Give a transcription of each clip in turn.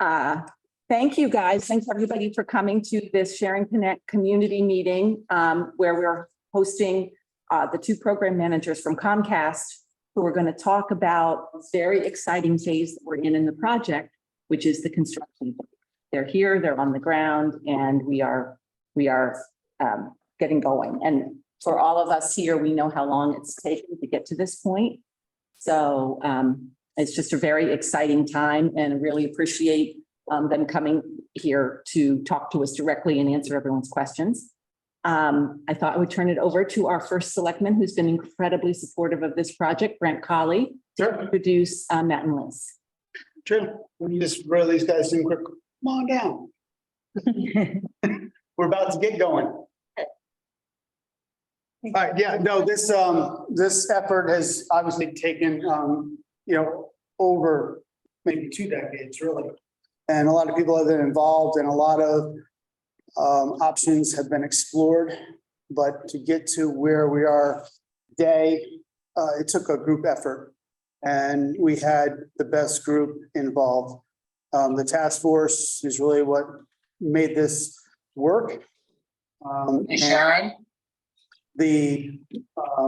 Thank you, guys. Thanks everybody for coming to this Sharon Connect community meeting where we're hosting the two program managers from Comcast who are going to talk about this very exciting phase that we're in the project, which is the construction. They're here, they're on the ground, and we are getting going. And for all of us here, we know how long it's taken to get to this point. So it's just a very exciting time, and I really appreciate them coming here to talk to us directly and answer everyone's questions. I thought I would turn it over to our first selectman, who's been incredibly supportive of this project, Brent Colley, Sure. to introduce Matt and Liz. Sure. Let me just roll these guys in quick. Come on down. We're about to get going. All right. Yeah. No. This effort has obviously taken over maybe 2 decades, really, and a lot of people have been involved, and a lot of options have been explored. But to get to where we are today, it took a group effort, and we had the best group involved. The task force is really what made this work. Sharon. The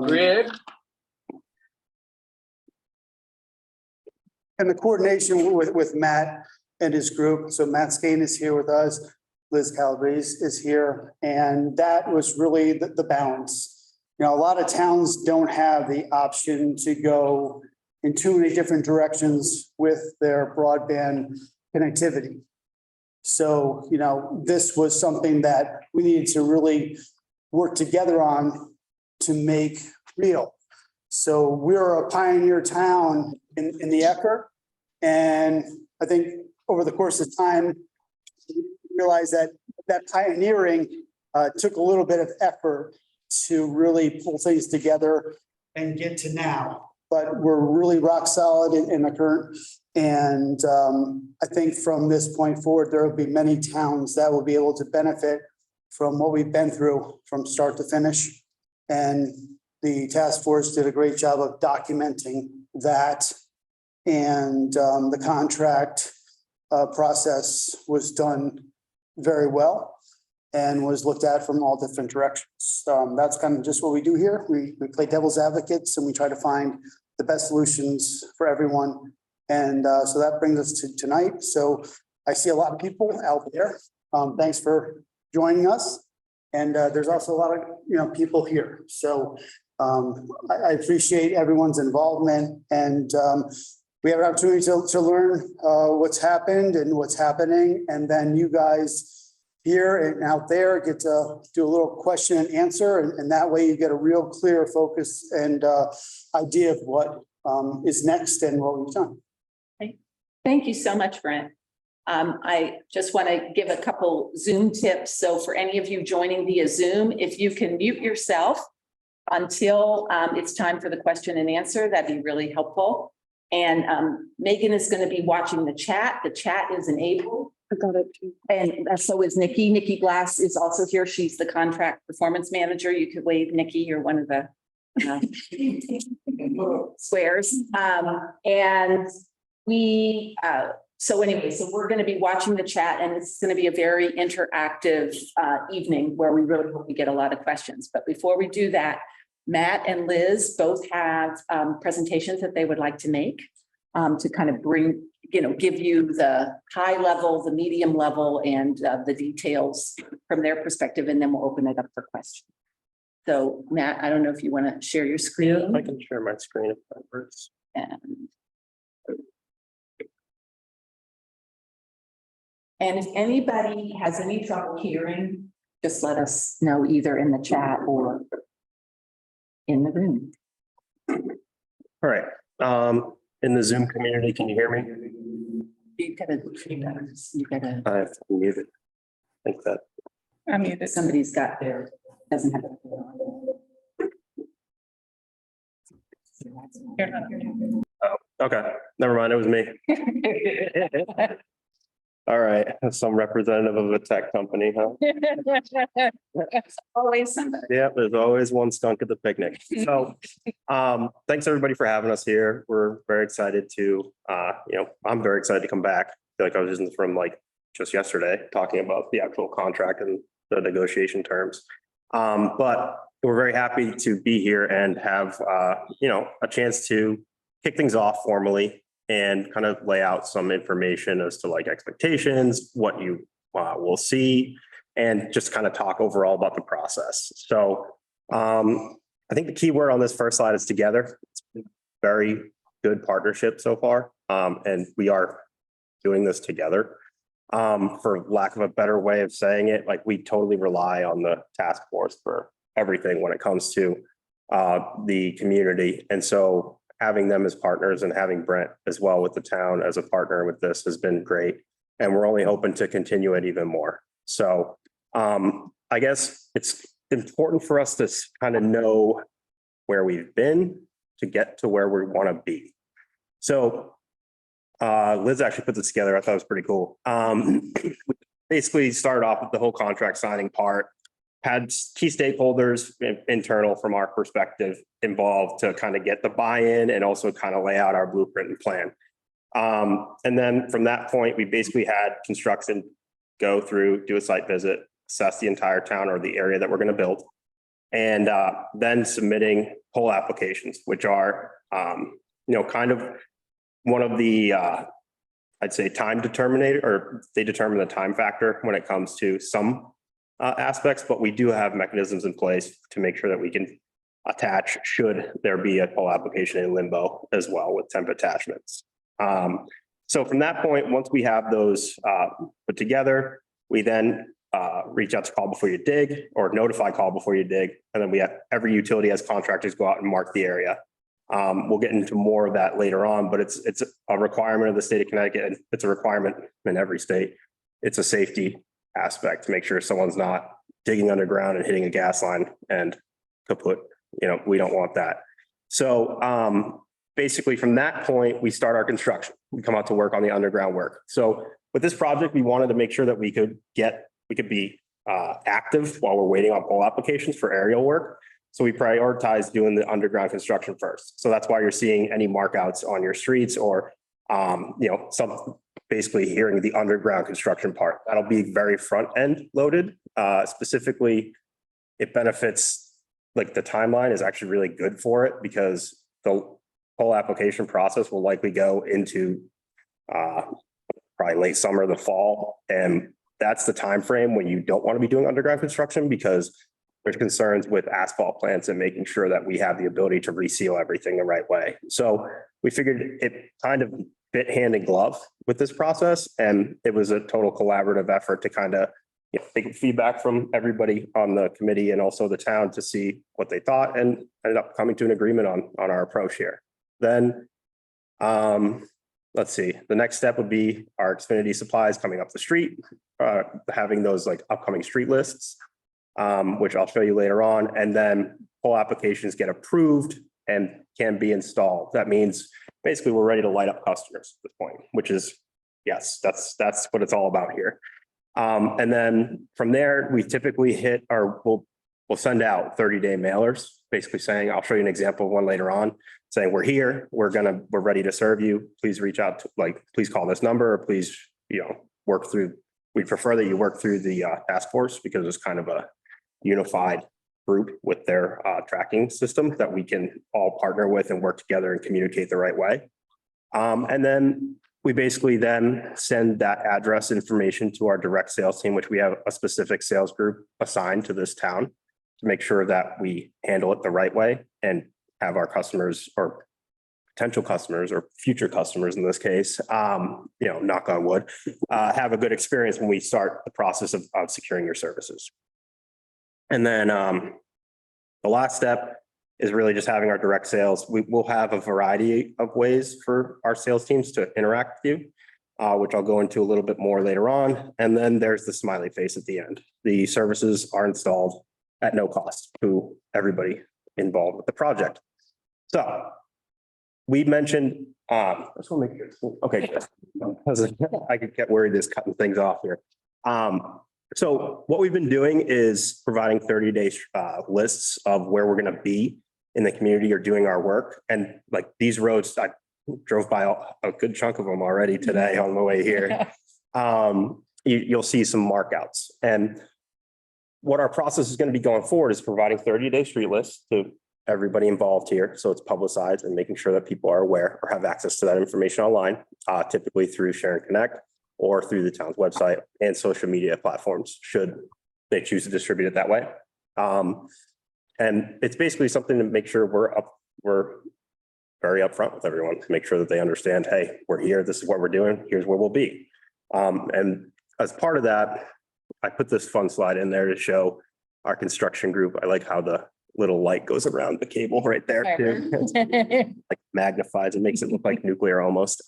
Grid. and the coordination with Matt and his group. So Matt Skane is here with us. Liz Calabrese is here. And that was really the balance. You know, a lot of towns don't have the option to go in too many different directions with their broadband connectivity. So, you know, this was something that we needed to really work together on to make real. So we're a pioneer town in the effort. And I think over the course of time, we realized that pioneering took a little bit of effort to really pull things together and get to now. But we're really rock solid in the current. And I think from this point forward, there will be many towns that will be able to benefit from what we've been through from start to finish. And the task force did a great job of documenting that. And the contract process was done very well and was looked at from all different directions. That's kind of just what we do here. We play devil's advocates, and we try to find the best solutions for everyone. And so that brings us to tonight. So I see a lot of people out there. Thanks for joining us. And there's also a lot of people here. So I appreciate everyone's involvement, and we have an opportunity to learn what's happened and what's happening. And then you guys here and out there get to do a little question and answer. And that way you get a real clear focus and idea of what is next and what we've done. Thank you so much, Brent. I just want to give a couple Zoom tips. So for any of you joining via Zoom, if you can mute yourself until it's time for the question and answer, that'd be really helpful. And Megan is going to be watching the chat. The chat is enabled. I got it too. And so is Nikki. Nikki Glass is also here. She's the contract performance manager. You could wave, Nikki. You're one of the squares. And we, so we're going to be watching the chat, and it's going to be a very interactive evening where we really hope we get a lot of questions. But before we do that, Matt and Liz both have presentations that they would like to make to kind of bring, give you the high level, the medium level, and the details from their perspective, and then we'll open it up for questions. So Matt, I don't know if you want to share your screen. I can share my screen if that works. And if anybody has any trouble hearing, just let us know either in the chat or in the room. All right. In the Zoom community, can you hear me? You gotta. I have to mute it. I think that. I muted. Somebody's got their, doesn't have. Oh, okay. Never mind. It was me. All right. Some representative of a tech company, huh? Always somebody. Yeah, there's always one skunk at the picnic. So thanks everybody for having us here. We're very excited to, I'm very excited to come back feel like I was in this room like just yesterday, talking about the actual contract and the negotiation terms. But we're very happy to be here and have, a chance to kick things off formally and kind of lay out some information as to like expectations, what you will see, and just kind of talk overall about the process. So I think the key word on this first slide is together. It's been a very good partnership so far, and we are doing this together. For lack of a better way of saying it, like we totally rely on the task force for everything when it comes to the community. And so having them as partners and having Brent as well with the town as a partner with this has been great. And we're only hoping to continue it even more. So I guess it's important for us to kind of know where we've been to get to where we want to be. So Liz actually put this together. I thought it was pretty cool. We basically started off with the whole contract signing part, had key stakeholders internal from our perspective involved to kind of get the buy-in and also kind of lay out our blueprint and plan. And then from that point, we basically had construction go through, do a site visit, assess the entire town or the area that we're going to build, and then submitting whole applications, which are, kind of one of the, I'd say time determinator, or they determine the time factor when it comes to some aspects, but we do have mechanisms in place to make sure that we can attach should there be a whole application in limbo as well with temp attachments. So from that point, once we have those put together, we then reach out to call before you dig or notify call before you dig. And then we have every utility as contractors go out and mark the area. We'll get into more of that later on, but it's a requirement of the state of Connecticut. And it's a requirement in every state. It's a safety aspect to make sure someone's not digging underground and hitting a gas line and kaput. We don't want that. So basically from that point, we start our construction. We come out to work on the underground work. So with this project, we wanted to make sure that we could be active while we're waiting on pole applications for aerial work. So we prioritize doing the underground construction first. So that's why you're seeing any markouts on your streets or, some basically hearing the underground construction part. That'll be very front end loaded. Specifically, it benefits, like the timeline is actually really good for it because the whole application process will likely go into probably late summer, the fall. And that's the time frame when you don't want to be doing underground construction because there's concerns with asphalt plants and making sure that we have the ability to reseal everything the right way. So we figured it kind of fit hand in glove with this process. And it was a total collaborative effort to kind of take feedback from everybody on the committee and also the town to see what they thought and ended up coming to an agreement on our approach here. Then let's see, the next step would be our Xfinity supplies coming up the street, having those like upcoming street lists, which I'll show you later on. And then whole applications get approved and can be installed. That means basically we're ready to light up customers at this point, which is, yes, that's what it's all about here. And then from there, we typically hit we'll send out 30-day mailers, basically saying, I'll show you an example of one later on, saying we're here, we're ready to serve you. Please reach out to please call this number or please, work through. We'd prefer that you work through the task force because it's kind of a unified group with their tracking system that we can all partner with and work together and communicate the right way. And then we basically then send that address information to our direct sales team, which we have a specific sales group assigned to this town to make sure that we handle it the right way and have our customers or potential customers or future customers in this case, knock on wood, have a good experience when we start the process of securing your services. And then the last step is really just having our direct sales. We will have a variety of ways for our sales teams to interact with you, which I'll go into a little bit more later on. And then there's the smiley face at the end. The services are installed at no cost to everybody involved with the project. So we mentioned, I just want to make sure. Okay, I could get worried just cutting things off here. So what we've been doing is providing 30-day lists of where we're going to be in the community or doing our work. And like these roads, drove by a good chunk of them already today on the way here. You'll see some markouts. And what our process is going to be going forward is providing 30-day street lists to everybody involved here. So it's publicized and making sure that people are aware or have access to that information online, typically through Sharon Connect or through the town's website and social media platforms, should they choose to distribute it that way. And it's basically something to make sure we're very upfront with everyone to make sure that they understand, hey, we're here, this is what we're doing, here's where we'll be. And as part of that, I put this fun slide in there to show our construction group. I like how the little light goes around the cable right there too. Like magnifies, it makes it look like nuclear almost.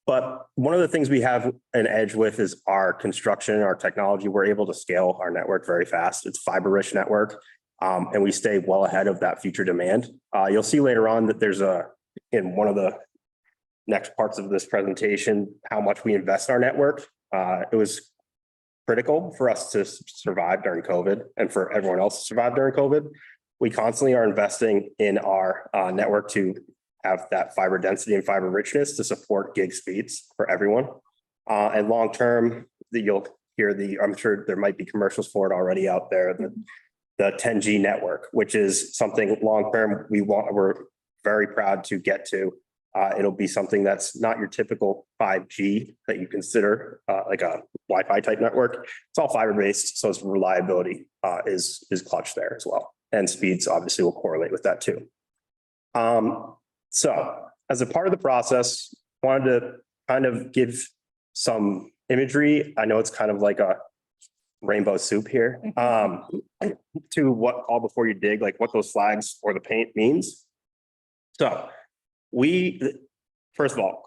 But one of the things we have an edge with is our construction, our technology. We're able to scale our network very fast. It's fiber-rich network. And we stay well ahead of that future demand. You'll see later on that there's in one of the next parts of this presentation, how much we invest in our network. It was critical for us to survive during COVID and for everyone else to survive during COVID. We constantly are investing in our network to have that fiber density and fiber richness to support gig speeds for everyone. And long-term, you'll hear I'm sure there might be commercials for it already out there, the 10G network, which is something long-term we're very proud to get to. It'll be something that's not your typical 5G that you consider like a Wi-Fi type network. It's all fiber-based, so its reliability is clutch there as well. And speeds obviously will correlate with that too. So as a part of the process, wanted to kind of give some imagery. I know it's kind of like a rainbow soup here to what call before you dig, like what those flags or the paint means. So first of all,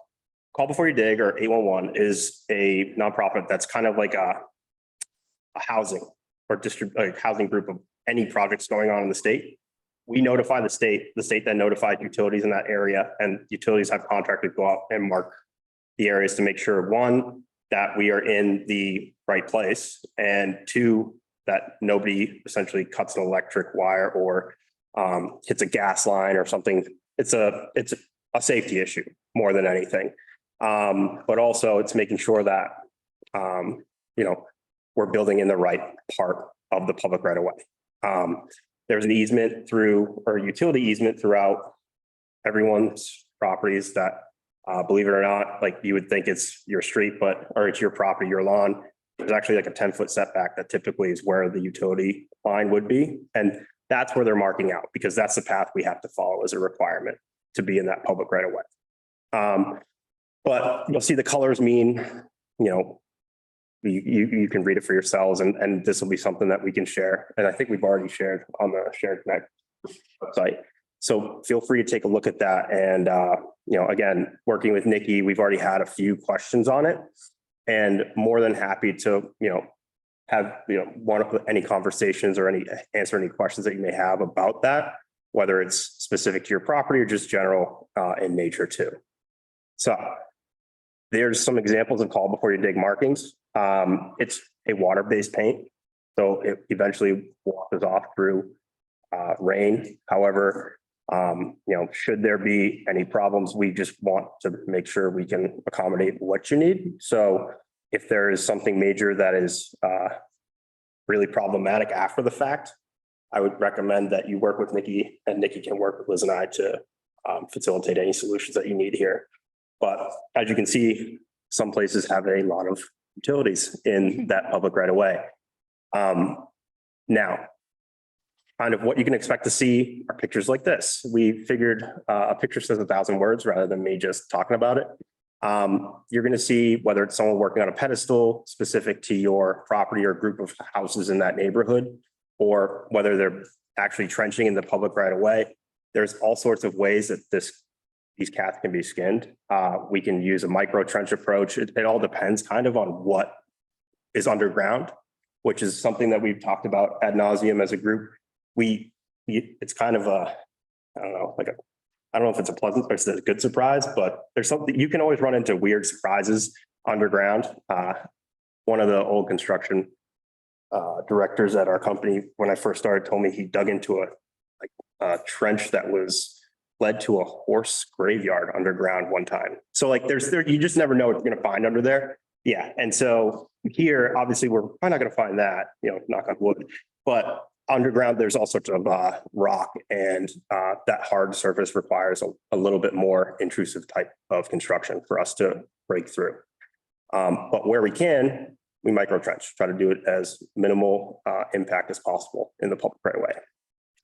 Call Before You Dig or 811 is a nonprofit that's kind of like a housing or housing group of any projects going on in the state. We notify the state then notified utilities in that area, and utilities have contracted to go out and mark the areas to make sure, one, that we are in the right place, and two, that nobody essentially cuts an electric wire or hits a gas line or something. It's a safety issue more than anything. But also it's making sure that, we're building in the right part of the public right of way. There's an easement or utility easement throughout everyone's properties that, believe it or not, like you would think it's your street, or it's your property, your lawn. There's actually like a 10-foot setback that typically is where the utility line would be. And that's where they're marking out, because that's the path we have to follow as a requirement to be in that public right of way. But you'll see the colors mean, you can read it for yourselves, and this will be something that we can share. And I think we've already shared on the Sharon Connect website. So feel free to take a look at that. And, again, working with Nikki, we've already had a few questions on it, and more than happy to, have, any conversations or answer any questions that you may have about that, whether it's specific to your property or just general in nature too. So there's some examples of Call Before You Dig markings. It's a water-based paint, so it eventually washes off through rain. However, should there be any problems, we just want to make sure we can accommodate what you need. So if there is something major that is really problematic after the fact, I would recommend that you work with Nikki, and Nikki can work with Liz and I to facilitate any solutions that you need here. But as you can see, some places have a lot of utilities in that public right of way. Now, kind of what you can expect to see are pictures like this. We figured a picture says 1,000 words rather than me just talking about it. You're going to see whether it's someone working on a pedestal specific to your property or group of houses in that neighborhood, or whether they're actually trenching in the public right of way. There's all sorts of ways that these cats can be skinned. We can use a micro trench approach. It all depends kind of on what is underground, which is something that we've talked about ad nauseum as a group. It's kind of I don't know if it's a pleasant or it's a good surprise, but there's something, you can always run into weird surprises underground. One of the old construction directors at our company, when I first started, told me he dug into a trench that was led to a horse graveyard underground one time. So like you just never know what you're gonna find under there. Yeah, and so here, obviously, we're probably not gonna find that, knock on wood, but underground, there's all sorts of rock, and that hard surface requires a little bit more intrusive type of construction for us to break through. But where we can, we micro trench, try to do it as minimal impact as possible in the public right away.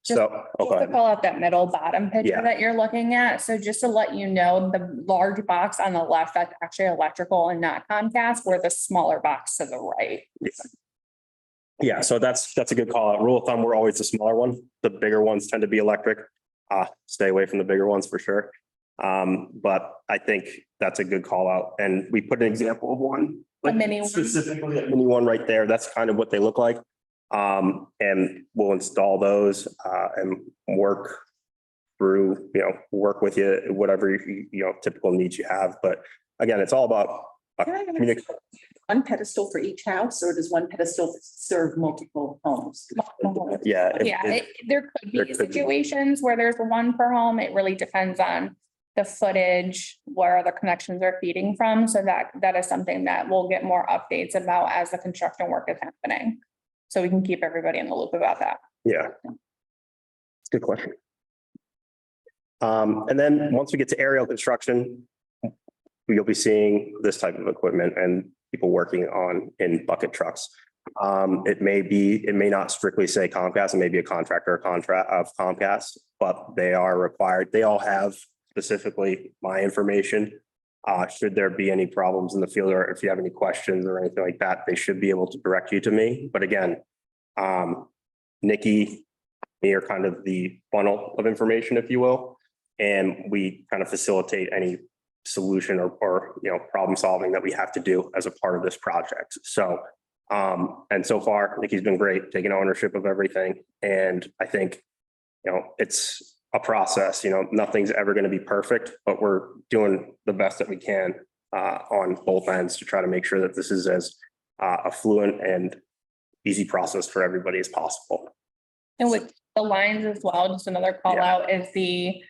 So, Just to call out that middle bottom picture Yeah. that you're looking at. So just to let you know, the large box on the left, that's actually electrical and not Comcast, where the smaller box to the right. yeah, so that's a good call out. Rule of thumb, we're always the smaller one. The bigger ones tend to be electric. Stay away from the bigger ones for sure. But I think that's a good call out. And we put an example of one. A mini one. Specifically, a mini one right there. That's kind of what they look like. And we'll install those and work through, work with you, whatever, typical needs you have. But again, it's all about Can I ask, one pedestal for each house, or does one pedestal serve multiple homes? Yeah. There could be situations where there's one per home. It really depends on the footage, where the connections are feeding from. So that is something that we'll get more updates about as the construction work is happening. So we can keep everybody in the loop about that. Yeah. It's a good question. And then once we get to aerial construction, you'll be seeing this type of equipment and people working in bucket trucks. It may not strictly say Comcast, it may be a contractor of Comcast, but they are required. They all have specifically my information. Should there be any problems in the field, or if you have any questions or anything like that, they should be able to direct you to me. But again, Nikki, me are kind of the funnel of information, if you will, and we kind of facilitate any solution or problem solving that we have to do as a part of this project. So and so far Nikki's been great, taking ownership of everything. And I think it's a process. Nothing's ever going to be perfect, but we're doing the best that we can on both ends to try to make sure that this is as affluent and easy process for everybody as possible. And with the lines as well, just another call out is the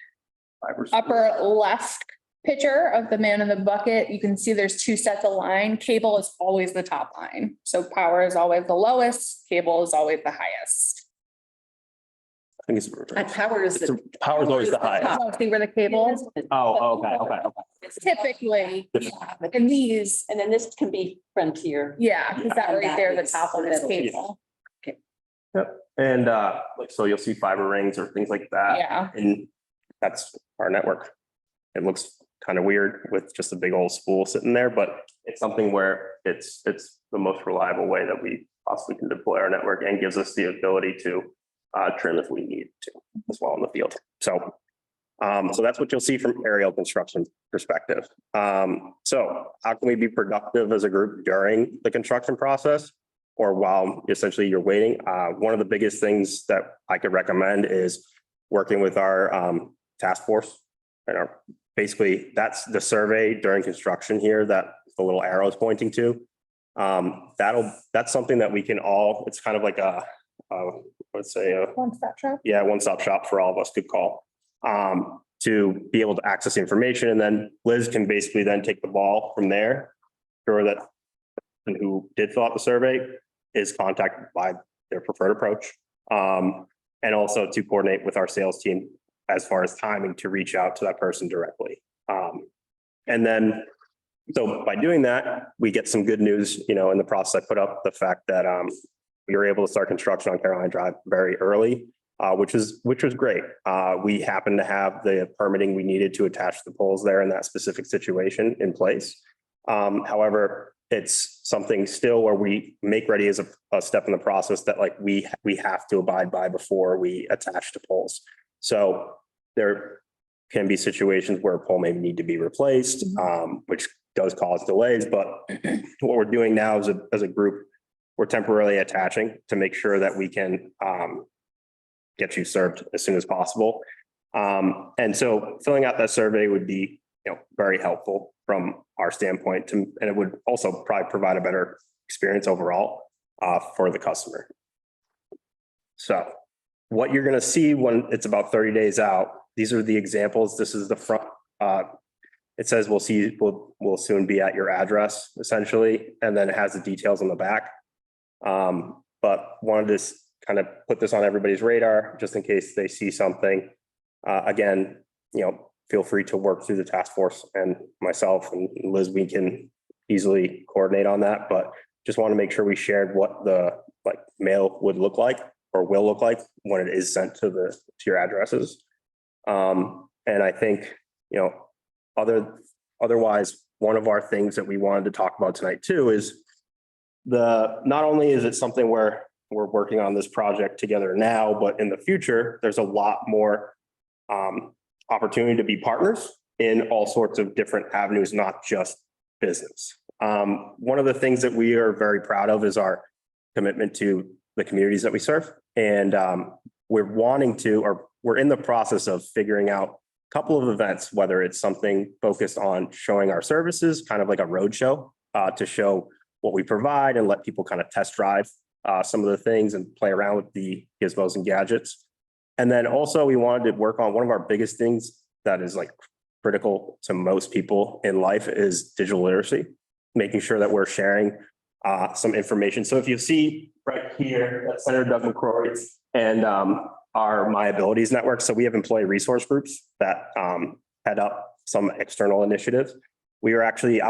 upper left picture of the man in the bucket. You can see there's two sets of line. Cable is always the top line. So power is always the lowest, cable is always the highest. I think it's reversed. Power is the. Power is always the highest. Oh, see where the cable is? Oh, okay. Typically, and these, And then this can be Frontier. yeah, because that right there, the top one is cable. Yep. And so you'll see fiber rings or things like that. Yeah. And that's our network. It looks kind of weird with just a big old spool sitting there, but it's something where it's the most reliable way that we possibly can deploy our network, and gives us the ability to trim if we need to as well in the field. So that's what you'll see from aerial construction perspective. So how can we be productive as a group during the construction process, or while essentially you're waiting? One of the biggest things that I could recommend is working with our task force, and basically that's the survey during construction here that the little arrow is pointing to. That's something that we can all, it's kind of like let's say One-stop shop. yeah, one-stop shop for all of us, good call. To be able to access information, and then Liz can basically then take the ball from there. Sure that who did fill out the survey is contacted by their preferred approach. And also to coordinate with our sales team as far as timing to reach out to that person directly. And then, so by doing that, we get some good news, in the process. I put up the fact that we were able to start construction on Carolina Drive very early, which was great. We happened to have the permitting we needed to attach the poles there in that specific situation in place. However, it's something still where we make ready as a step in the process that we have to abide by before we attach the poles. So there can be situations where a pole may need to be replaced, which does cause delays. But what we're doing now as a group, we're temporarily attaching to make sure that we can get you served as soon as possible. And so filling out that survey would be very helpful from our standpoint, and it would also probably provide a better experience overall for the customer. So what you're going to see when it's about 30 days out, these are the examples. This is the front. It says we'll soon be at your address essentially, and then it has the details on the back. But wanted to kind of put this on everybody's radar just in case they see something. Again, feel free to work through the task force and myself and Liz, we can easily coordinate on that, but just want to make sure we shared what the mail would look like or will look like when it is sent to your addresses. And I think, otherwise, one of our things that we wanted to talk about tonight too is not only is it something where we're working on this project together now, but in the future, there's a lot more opportunity to be partners in all sorts of different avenues, not just business. One of the things that we are very proud of is our commitment to the communities that we serve. And we're in the process of figuring out a couple of events, whether it's something focused on showing our services, kind of like a roadshow to show what we provide and let people kind of test drive some of the things and play around with the gizmos and gadgets. And then also we wanted to work on one of our biggest things that is critical to most people in life is digital literacy, making sure that we're sharing some information. So if you see right here, that's Senator Doug McCrory and our My Abilities Network. So we have employee resource groups that head up some external initiatives. I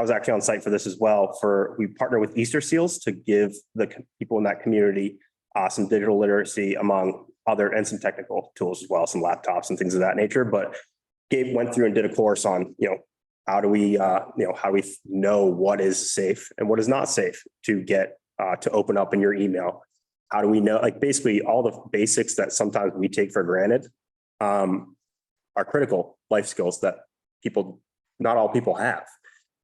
was actually on site for this as well. We partner with Easter Seals to give the people in that community some digital literacy and some technical tools as well, some laptops and things of that nature. But Gabe went through and did a course on, how do we know what is safe and what is not safe to get to open up in your email? How do we know, basically all the basics that sometimes we take for granted are critical life skills that not all people have.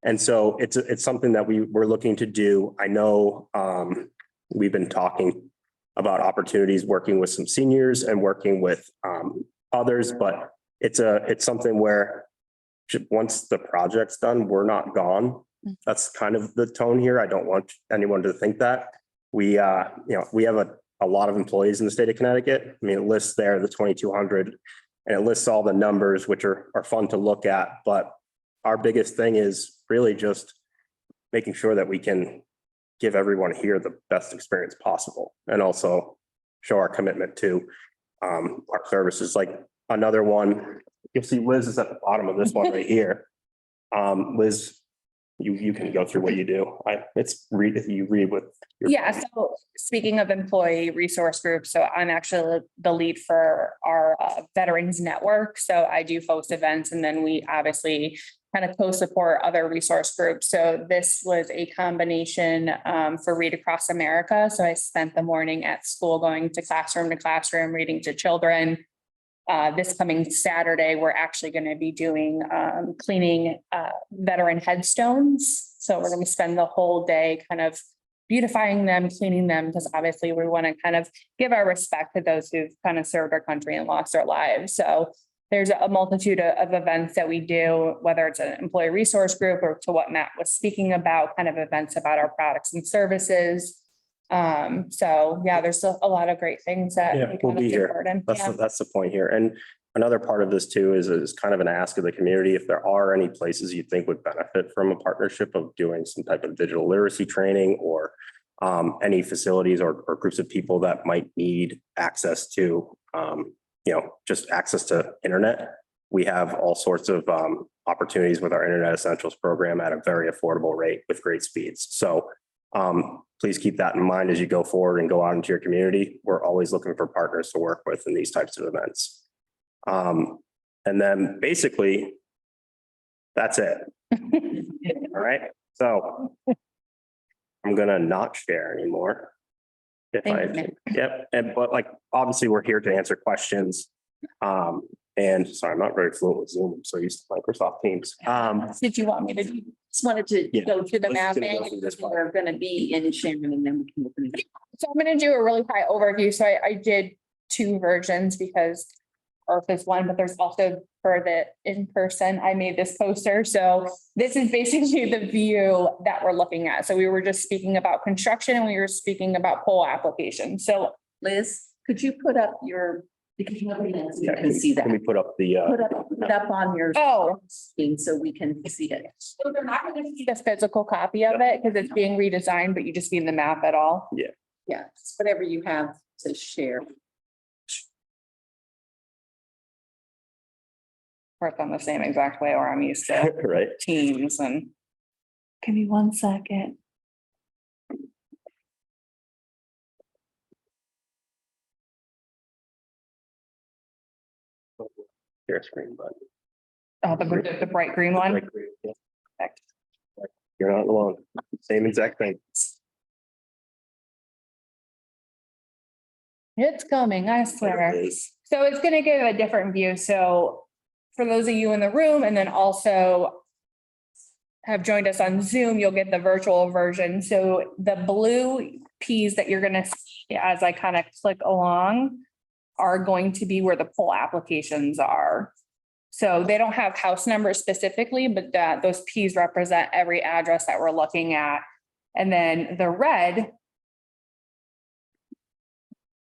And so it's something that we're looking to do. I know we've been talking about opportunities working with some seniors and working with others, but it's something where once the project's done, we're not gone. That's kind of the tone here. I don't want anyone to think that. We have a lot of employees in the state of Connecticut. I mean, it lists there the 2,200 and it lists all the numbers, which are fun to look at. But our biggest thing is really just making sure that we can give everyone here the best experience possible and also show our commitment to our services. Like another one, you'll see Liz is at the bottom of this one right here. Liz, you can go through what you do. You read with your. Yeah, so speaking of employee resource groups, so I'm actually the lead for our veterans network. So I do host events and then we obviously kind of co-support other resource groups. So this was a combination for Read Across America. So I spent the morning at school going to classroom, reading to children. This coming Saturday, we're actually going to be doing cleaning veteran headstones. So we're going to spend the whole day kind of beautifying them, cleaning them, because obviously we want to kind of give our respect to those who've kind of served our country and lost their lives. So there's a multitude of events that we do, whether it's an employee resource group or to what Matt was speaking about, kind of events about our products and services. So yeah, there's a lot of great things that we we'll kind of be take here. part in. That's the point here. And another part of this too is kind of an ask of the community. If there are any places you think would benefit from a partnership of doing some type of digital literacy training or any facilities or groups of people that might need access to, just access to internet. We have all sorts of opportunities with our Internet Essentials program at a very affordable rate with great speeds. So please keep that in mind as you go forward and go out into your community. We're always looking for partners to work with in these types of events. And then basically, that's it. All right. So I'm going to not share anymore. Yep. But obviously we're here to answer questions. And sorry, I'm not very fluent with Zoom. I'm so used to Microsoft Teams. Did you want me to do? Just wanted to go through the Let's mapping. go through this part. We're going to be in Sharon and then we can open it. So I'm going to do a really high overview. So I did two versions because Earth is one, but there's also for the in-person, I made this poster. So this is basically the view that we're looking at. So we were just speaking about construction and we were speaking about pole application. So Liz, could you put up your Because nobody else can see that. Can we put up the, Put it up on your Oh. screen so we can see it. So they're not going to see the physical copy of it because it's being redesigned, but you just need the map at all. Yeah, it's whatever you have to share. Work on the same exact way where I'm used to right? Teams and. Give me 1 second. Share screen, but. Oh, the bright green one. Yeah. Perfect. You're not alone. Same exact thing. It's coming, I swear. So it's gonna give a different view. So for those of you in the room and then also have joined us on Zoom, you'll get the virtual version. So the blue Ps that you're gonna see as I kind of click along are going to be where the poll applications are. So they don't have house numbers specifically, but those Ps represent every address that we're looking at. And then the red.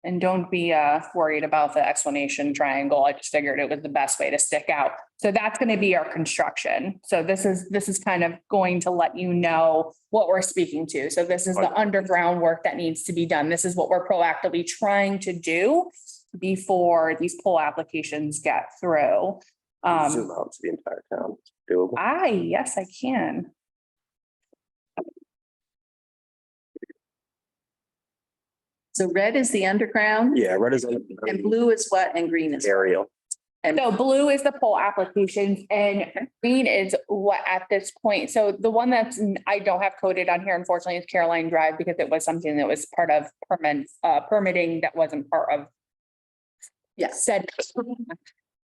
And don't be worried about the explanation triangle. I just figured it was the best way to stick out. So that's going to be our construction. So this is kind of going to let you know what we're speaking to. So this is the underground work that needs to be done. This is what we're proactively trying to do before these poll applications get through. Zoom out to the entire town. Doable. Yes, I can. So red is the underground Yeah, red is and blue is what and green is what? aerial. So blue is the poll applications and green is what at this point. So the one that's I don't have coded on here, unfortunately, is Caroline Drive because it was something that was part of permitting that wasn't part of. Yes. Said.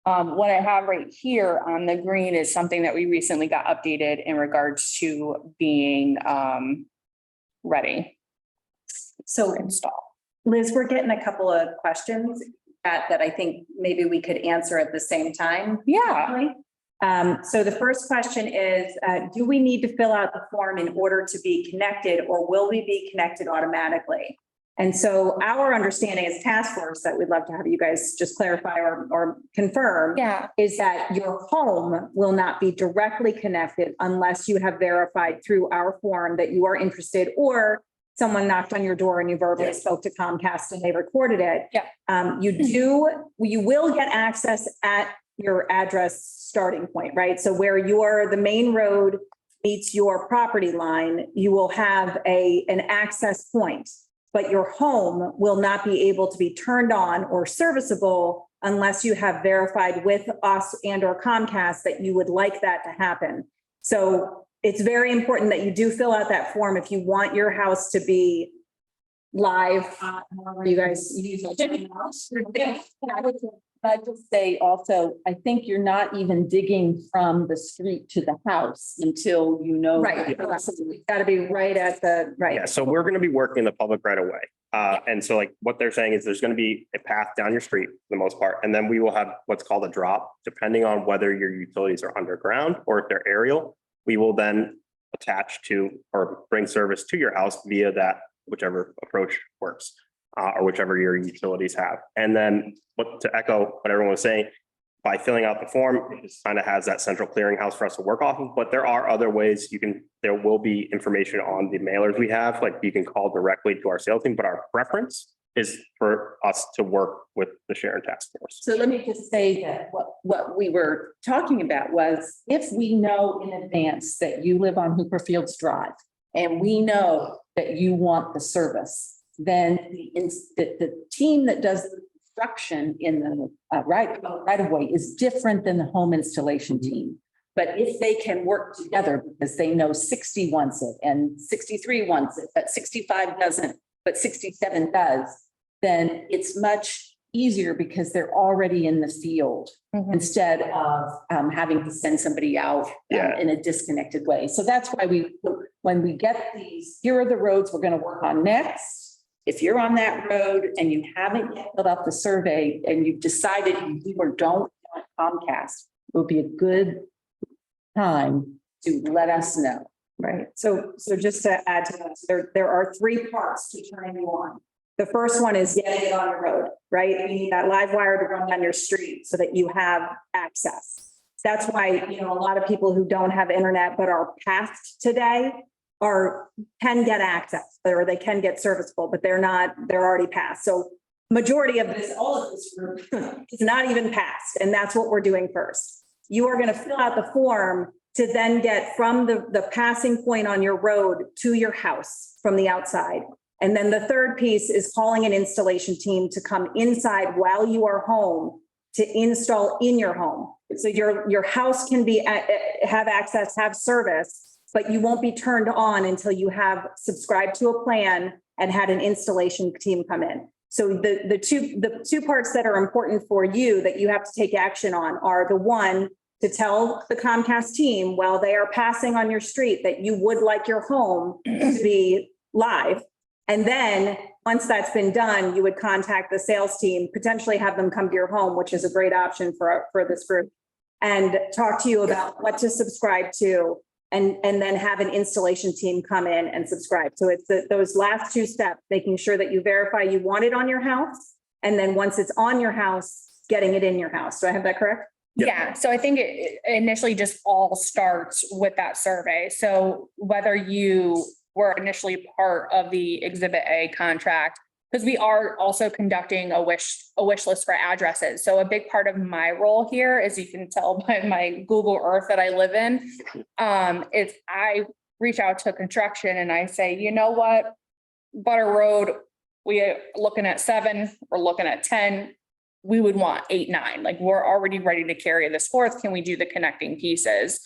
What I have right here on the green is something that we recently got updated in regards to being ready So to install. Liz, we're getting a couple of questions that I think maybe we could answer at the same time. Yeah. So the first question is, do we need to fill out the form in order to be connected or will we be connected automatically? And so our understanding as task force that we'd love to have you guys just clarify or confirm Yeah. is that your home will not be directly connected unless you have verified through our form that you are interested or someone knocked on your door and you verbally spoke to Comcast and they recorded it. Yeah. You will get access at your address starting point, right? So where the main road meets your property line, you will have an access point, but your home will not be able to be turned on or serviceable unless you have verified with us and or Comcast that you would like that to happen. So it's very important that you do fill out that form if you want your house to be live. You guys use it. I'd just say also, I think you're not even digging from the street to the house until you know. Right. It's got to be right at the, right. Yeah, so we're going to be working in the public right away. And so like what they're saying is there's going to be a path down your street for the most part. And then we will have what's called a drop, depending on whether your utilities are underground or if they're aerial. We will then attach to or bring service to your house via that, whichever approach works, or whichever your utilities have. And then to echo what everyone was saying, by filling out the form, it just kind of has that central clearinghouse for us to work off of. But there are other ways there will be information on the mailers we have, like you can call directly to our sales team, but our preference is for us to work with the Sharon Task Force. So let me just say that what we were talking about was if we know in advance that you live on Hooper Fields Drive and we know that you want the service, then the team that does the construction in the right of way is different than the home installation team. But if they can work together because they know 60 wants it and 63 wants it, but 65 doesn't, but 67 does, then it's much easier because they're already in the field instead of having to send somebody out in a disconnected way. So that's why when we get these, here are the roads we're going to work on next. If you're on that road and you haven't yet filled out the survey and you've decided you do or don't want Comcast, it would be a good time to let us know. Right. So just to add to that, there are 3 parts to turning you on. The first one is getting it on your road, right? You need that live wire to run down your street so that you have access. That's why, a lot of people who don't have internet but are passed today can get access, or they can get serviceable, but they're already passed. So majority of this, all of this group is not even passed. And that's what we're doing first. You are going to fill out the form to then get from the passing point on your road to your house from the outside. And then the third piece is calling an installation team to come inside while you are home to install in your home. So your house can have access, have service, but you won't be turned on until you have subscribed to a plan and had an installation team come in. So the two parts that are important for you that you have to take action on are the one, to tell the Comcast team while they are passing on your street that you would like your home to be live. And then once that's been done, you would contact the sales team, potentially have them come to your home, which is a great option for this group, and talk to you about what to subscribe to, and then have an installation team come in and subscribe. So it's those last two steps, making sure that you verify you want it on your house. And then once it's on your house, getting it in your house. Do I have that correct? Yeah, so I think it initially just all starts with that survey. So whether you were initially part of the Exhibit A contract, because we are also conducting a wish list for addresses. So a big part of my role here, as you can tell by my Google Earth that I live in, is I reach out to construction and I say, you know what, Butter Road, we're looking at 7, we're looking at 10. We would want 8, 9, like we're already ready to carry this forth. Can we do the connecting pieces?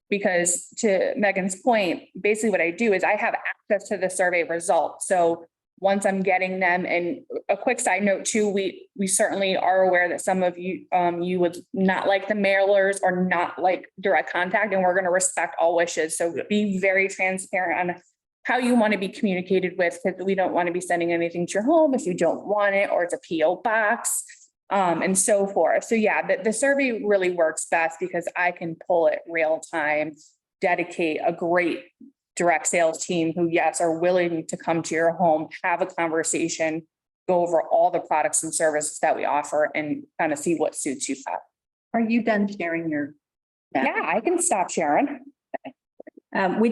Because to Megan's point, basically what I do is I have access to the survey results. So once I'm getting them, and a quick side note too, we certainly are aware that some of you, you would not like the mailers or not like direct contact, and we're going to respect all wishes. So be very transparent on how you want to be communicated with, because we don't want to be sending anything to your home if you don't want it, or it's a PO box. And so forth. So yeah, the survey really works best because I can pull it real time, dedicate a great direct sales team who, yes, are willing to come to your home, have a conversation, go over all the products and services that we offer, and kind of see what suits you best. Are you done sharing your? Yeah, I can stop sharing. We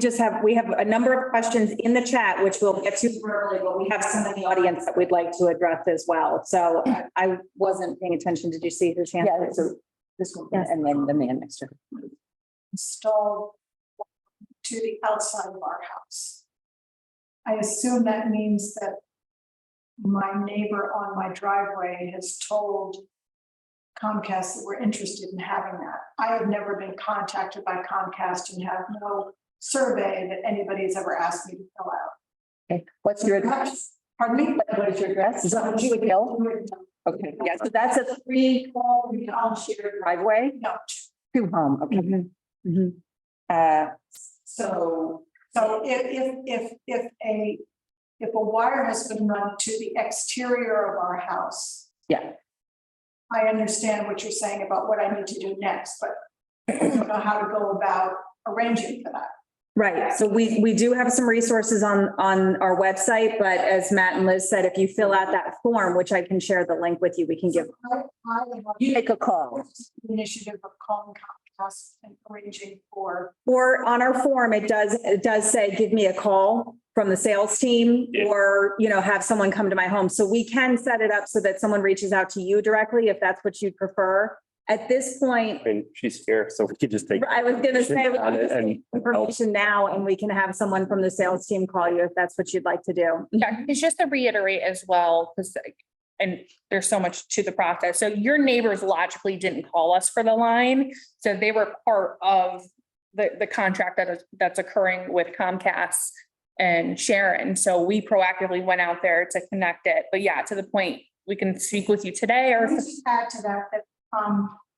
have a number of questions in the chat, which we'll get to verbally, but we have some in the audience that we'd like to address as well. So I wasn't paying attention. Did you see his hand? Yeah, so this one, Yes. and then the man next to her. Installed to the outside of our house. I assume that means that my neighbor on my driveway has told Comcast that we're interested in having that. I have never been contacted by Comcast and have no survey that anybody has ever asked me to fill out. Okay, what's your address? Pardon me? What is your address? Is that what you would tell? Okay, yeah, so that's a 3-call shared driveway No. To home, okay. So if a wire has been run to the exterior of our house. Yeah. I understand what you're saying about what I need to do next, but I don't know how to go about arranging for that. Right. So we do have some resources on our website, but as Matt and Liz said, if you fill out that form, which I can share the link with you, we can give. You make a call. Initiative of calling Comcast and arranging for. Or on our form, it does say, give me a call from the sales team, or, have someone come to my home. So we can set it up so that someone reaches out to you directly if that's what you'd prefer. At this point, I mean, she's here, so we could just take. I was going to say, we can just And take information now, and we can have someone from the sales team call you if that's what you'd like to do. Yeah, it's just to reiterate as well, because and there's so much to the process. So your neighbors logically didn't call us for the line. So they were part of the contract that's occurring with Comcast and Sharon. So we proactively went out there to connect it. But yeah, to the point, we can speak with you today or. Just add to that,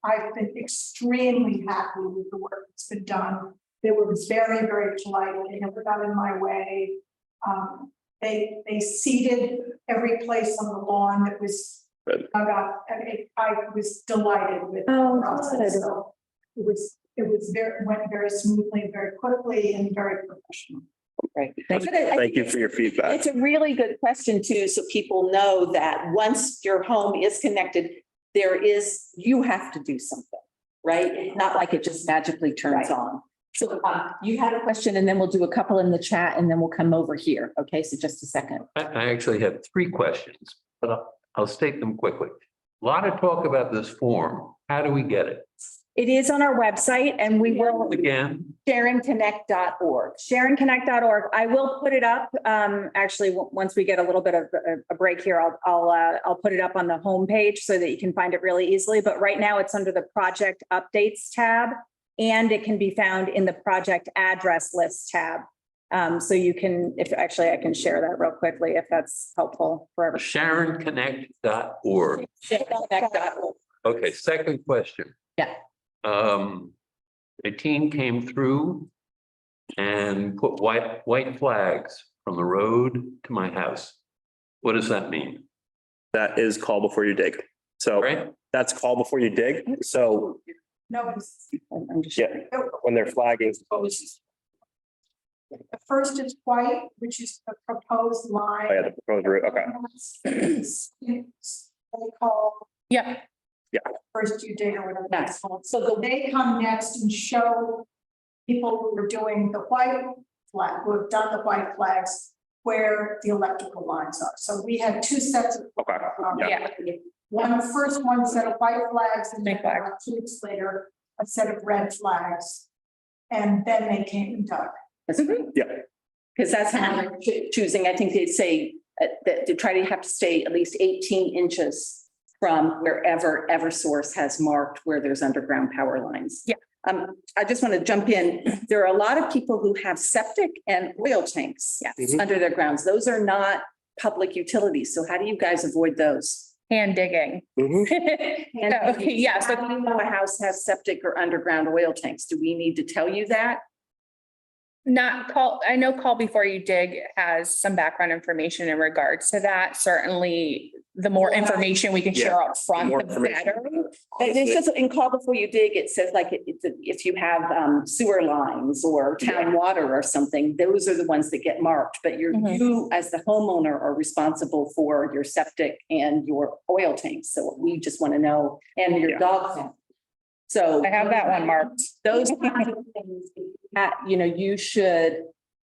I've been extremely happy with the work that's been done. They were very, very polite. They never got in my way. They seeded every place on the lawn that was dug up. I was delighted with the process. So it went very smoothly, very quickly, and very professional. Right. Thank you for your feedback. It's a really good question too, so people know that once your home is connected, you have to do something, right? It's not like it just magically turns on. So you had a question and then we'll do a couple in the chat and then we'll come over here. Okay, so just a second. I actually have three questions, but I'll state them quickly. A lot of talk about this form. How do we get it? It is on our website and we will, Again, SharonConnect.org, SharonConnect.org. I will put it up. Actually, once we get a little bit of a break here, I'll put it up on the homepage so that you can find it really easily. But right now it's under the project updates tab and it can be found in the project address list tab. So you can, I can share that real quickly if that's helpful for everyone. SharonConnect.org. SharonConnect.org. Okay, second question. Yeah. A team came through and put white flags from the road to my house. What does that mean? That is call before you dig. So Right? that's call before you dig. So No, it's, I'm just. yeah, when they're flagging. the first is white, which is the proposed line. Oh, yeah, the proposed route, okay. They call Yeah, first you dig or whatever. Yes. So they come next and show people who are doing the white flag, who have done the white flags, where the electrical lines are. So we had two sets of. Okay, yeah. One set of white flags and then Big flag. 2 weeks later, a set of red flags. And then they came and dug. Yeah. Because that's how they're choosing, I think they'd say that to try to have to stay at least 18 inches from wherever Eversource has marked where there's underground power lines. Yeah. I just want to jump in. There are a lot of people who have septic and oil tanks under their grounds. Those are not public utilities. So how do you guys avoid those? hand digging. And Yeah, so- how do you know a house has septic or underground oil tanks? Do we need to tell you that? I know call before you dig has some background information in regards to that. Certainly, the more information we can share up front, More the information. better. It's just in call before you dig, it says like if you have sewer lines or town water or something, those are the ones that get marked. But you as the homeowner are responsible for your septic and your oil tanks. So we just want to know, and your dog pen. So I have that one marked. those kinds of things that, you should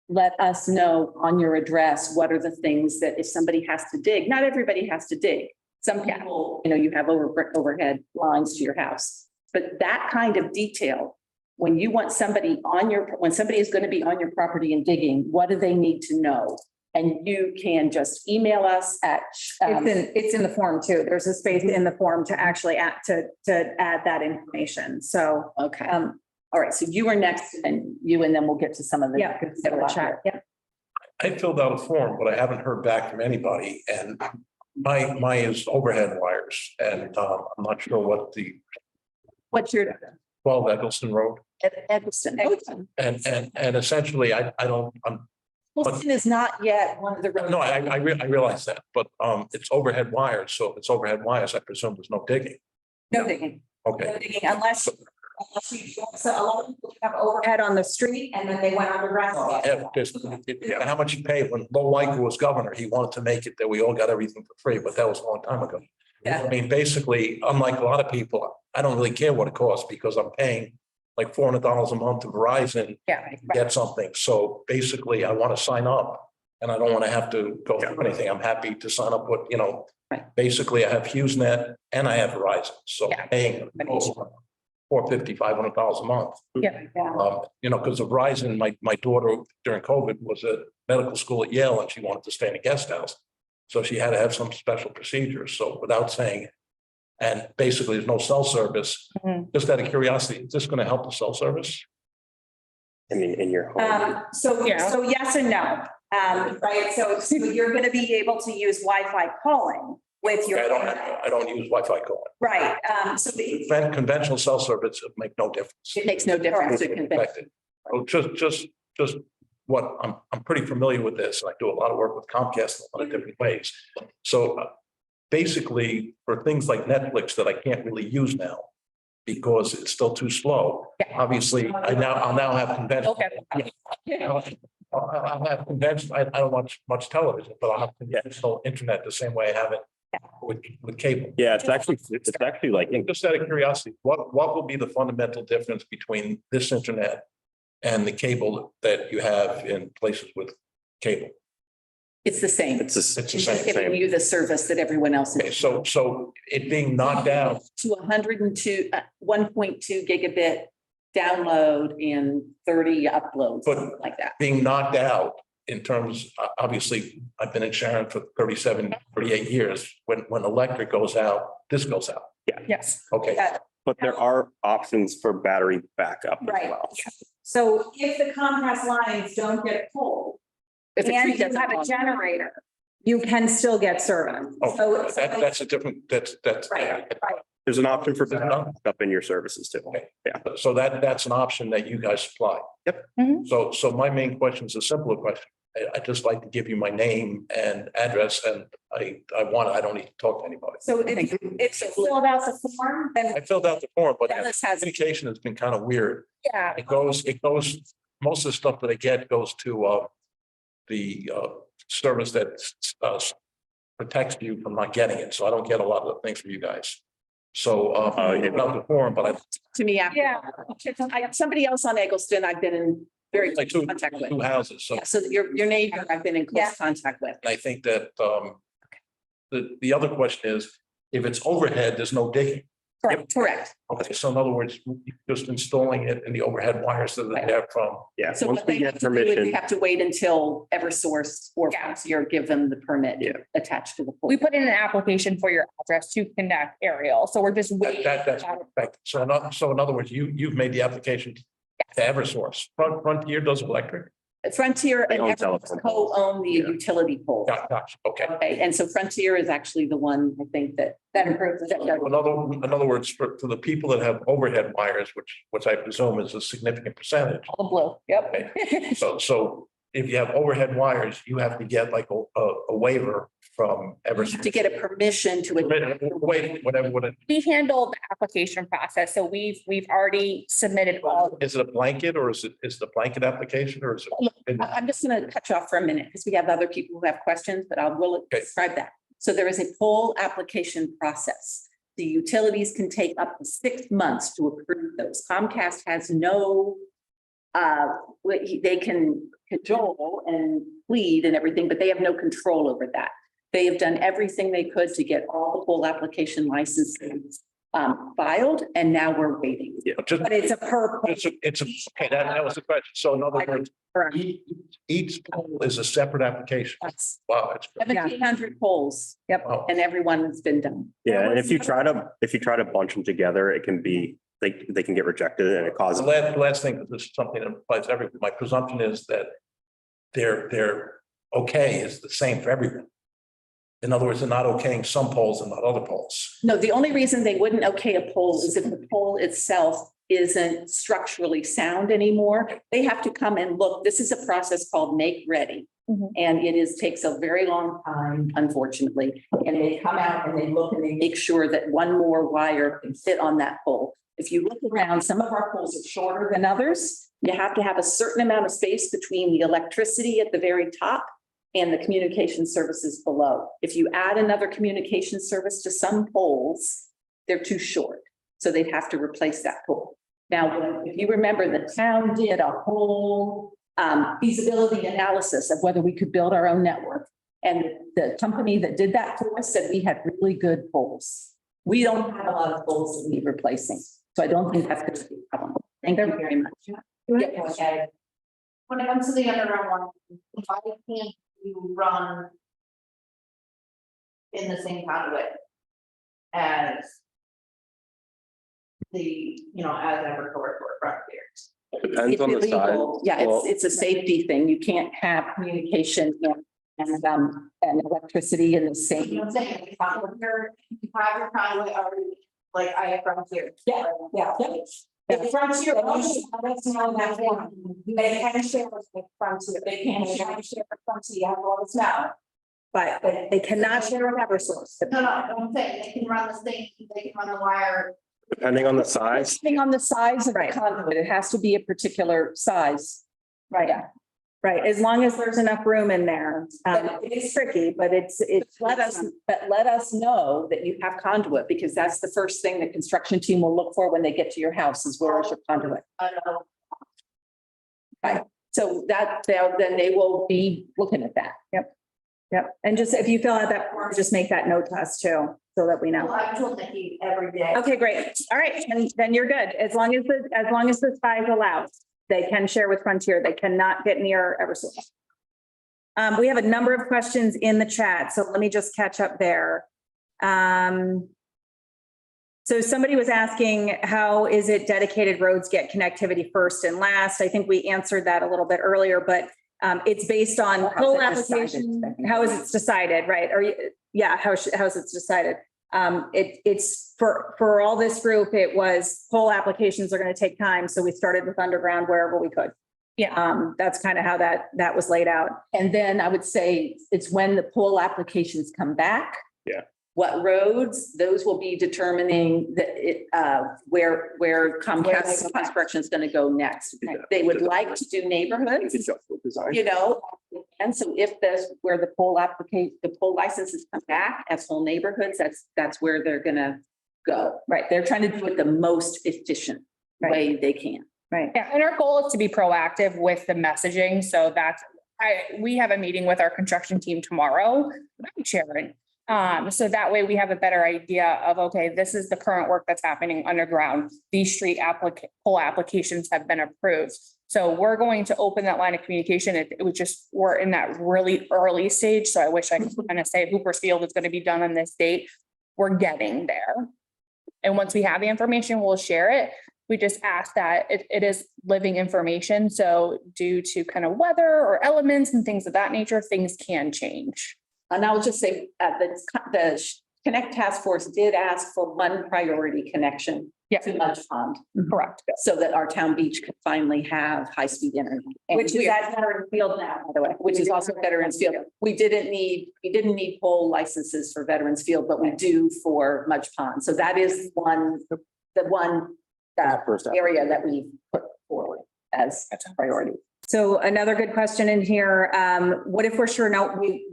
let us know on your address, what are the things that if somebody has to dig, not everybody has to dig. Some people, you have overhead lines to your house, but that kind of detail, when you want somebody when somebody is going to be on your property and digging, what do they need to know? And you can just email us at. It's in the form too. There's a space in the form to actually add that information. So, Okay. All right. So you are next and then we'll get to some of the. yeah, the chat. Yeah. I filled out a form, but I haven't heard back from anybody, and my is overhead wires, and I'm not sure what the What's your 12 Eggleston Road, Edison? and essentially I'm Edison is not yet one of the. no, I realize that, but it's overhead wires, so if it's overhead wires, I presume there's no digging. No digging. Okay, No digging unless you, so a lot of people have overhead on the street and then they went underground. how much he paid when Bo Weicker was governor, he wanted to make it that we all got everything for free, but that was a long time ago. Yeah. I mean, basically, unlike a lot of people, I don't really care what it costs because I'm paying like $400 a month to Verizon Yeah. to get something. So basically, I want to sign up and I don't want to have to go through anything. I'm happy to sign up with, Right. basically I have HughesNet and I have Verizon. So Yeah. I'm paying $450, $500 a month. Yeah. Because of Verizon, my daughter during COVID was at medical school at Yale and she wanted to stay in a guest house. So she had to have some special procedures. So without saying it, and basically there's no cell service. Just out of curiosity, is this going to help the cell service? I mean, in your home. So yes and no. Right. So you're going to be able to use Wi-Fi calling with your. I don't use Wi-Fi calling. Right. So Conventional cell service would make no difference. it makes no difference. Oh, just what I'm pretty familiar with this. I do a lot of work with Comcast in a lot of different ways. So basically for things like Netflix that I can't really use now, because it's still too slow. Yeah. Obviously, I'll now have conventional. Okay. I'll have conventional, I don't watch much television, but I'll have conventional internet the same way I have it with cable. Yeah, it's actually like, Just out of curiosity, what will be the fundamental difference between this internet and the cable that you have in places with cable? It's the same. it's the It's just giving same. you the service that everyone else Okay, is. so it being knocked down, To 102, 1.2 gigabit download and 30 uploads, But- something like that. being knocked out in terms, obviously, I've been in Sharon for 38 years. When electric goes out, this goes out. Yes. Okay, But there are options for battery backup as Right. well. So if the Comcast lines don't get pulled If the tree and you doesn't have a fall. generator, you can still get service. oh, So that's a different, that's. Right, right. There's an option for There's an backup in your services too. Okay. Yeah. So that's an option that you guys supply. Yep. Mhm. So my main question is a simpler question. I'd just like to give you my name and address, and I don't need to talk to anybody. So if you filled out the form, then I filled out the form, but Dennis has, communication has been kind of weird. Yeah. It goes, most of the stuff that I get goes to the service that protects you from not getting it. So I don't get a lot of the things from you guys. So I filled out the form, but I to me, after. Yeah. I have somebody else on Eggleston I've been in very like close contact with. 2 houses. So Yeah, so your neighbor I've been in Yeah. close contact with. and I think that the other question is, if it's overhead, there's no digging. Correct. Okay, so in other words, just installing it in the overhead wires that are there from. Yeah, So once what we they have get to do is permission, they have to wait until Eversource or Yeah. Frontier give them the permit Yeah. attached to the pole. We put in an application for your address to connect aerial, so we're just waiting. That's perfect. So in other words, you've made the application to Eversource. Frontier does electric? Frontier They and own Eversource telephone poles. co-own the Yeah. utility pole. Gotcha, okay. Okay, and so Frontier is actually the one, I think, that approves. that does- In other words, for the people that have overhead wires, which I presume is a significant percentage. All the blue, yep. So if you have overhead wires, you have to get like a waiver from Eversource. To get a permission to. Wait, whatever. We handle the application process, so we've already submitted all. Is it a blanket or is the blanket application or is it? I'm just going to cut you off for a minute because we have other people who have questions, but I will Okay. describe that. So there is a pole application process. The utilities can take up to 6 months to approve those. Comcast has no, they can cajole and plead and everything, but they have no control over that. They have done everything they could to get all the pole application licenses filed, and now we're waiting. Just- but it's a per. It's okay, that was the question. So in other words, Correct. each poll is a separate application. That's Wow, that's. great. 1,700 poles. Yep. Wow. And everyone's been done. yeah, and if you try to bunch them together, it can be, they can get rejected and it The causes. last thing, this is something that applies to everyone. My presumption is that they're okay is the same for everyone. In other words, they're not okaying some polls and not other polls. No, the only reason they wouldn't okay a pole is if the pole itself isn't structurally sound anymore. They have to come and look. This is a process called make ready. Mhm. And it takes a very long time, unfortunately. And they come out and they look and they make sure that one more wire can fit on that pole. If you look around, some of our poles are shorter than others. You have to have a certain amount of space between the electricity at the very top and the communication services below. If you add another communication service to some poles, they're too short. So they'd have to replace that pole. Now, if you remember, the town did a whole feasibility analysis of whether we could build our own network. And the company that did that for us said we had really good poles. We don't have a lot of poles that need replacing. So I don't think that's going to be a problem. Thank you very much. Yeah, okay. When it comes to the underground one, why can't you run in the same conduit as as Eversource or Frontier? Depends It's on the size. illegal. Yeah, Well, it's a safety thing. You can't have communication and electricity in the You same. know what I'm saying? If you have your conduit already, like I have Frontier. Yeah. If Frontier, that's not that one. They can share with Frontier, they can share with Frontier, I will always know. But they cannot share with Eversource. No, I'm saying they can run the same, they can run the wire Depending on the size. Depending on the size of the conduit, it has to be a particular size. Right. Right, as long as there's enough room in there. It is tricky, but it's let us know that you have conduit, because that's the first thing the construction team will look for when they get to your house is where is your conduit. Right, so that, then they will be looking at that. Yep, and just if you fill out that form, just make that note to us too, so that we know. Well, I told Nikki every day. Okay, great. All right, and then you're good. As long as the size allows, they can share with Frontier. They cannot get near Eversource. We have a number of questions in the chat, so let me just catch up there. So somebody was asking, how is it dedicated roads get connectivity first and last? I think we answered that a little bit earlier, but it's based on whole application. How is it decided, right? How is it decided? It's for all this group, it was whole applications are going to take time. So we started with underground wherever we could. Yeah. That's kind of how that was laid out. And then I would say it's when the poll applications come back. Yeah. What roads, those will be determining where Comcast construction is going to go next. They would like to do neighborhoods, you know, and so if where the poll licenses come back as whole neighborhoods, that's where they're going to go. Right. They're trying to do it the most efficient way they can. Right. Yeah, and our goal is to be proactive with the messaging. So we have a meeting with our construction team tomorrow, Sharon. So that way we have a better idea of, okay, this is the current work that's happening underground. These street poll applications have been approved. So we're going to open that line of communication. It was just, we're in that really early stage. So I wish I could kind of say Hooper's Field is going to be done on this date. We're getting there. And once we have the information, we'll share it. We just ask that it is living information. So due to kind of weather or elements and things of that nature, things can change. And I will just say the Connect Task Force did ask for one priority connection to Mudge Pond. Correct. So that our town beach could finally have high-speed internet. Which is at Veterans Field now, by the way, which is also Veterans Field. We didn't need poll licenses for Veterans Field, but we do for Mudge Pond. So that is the one area that we put forward as a priority. So another good question in here. What if we're sure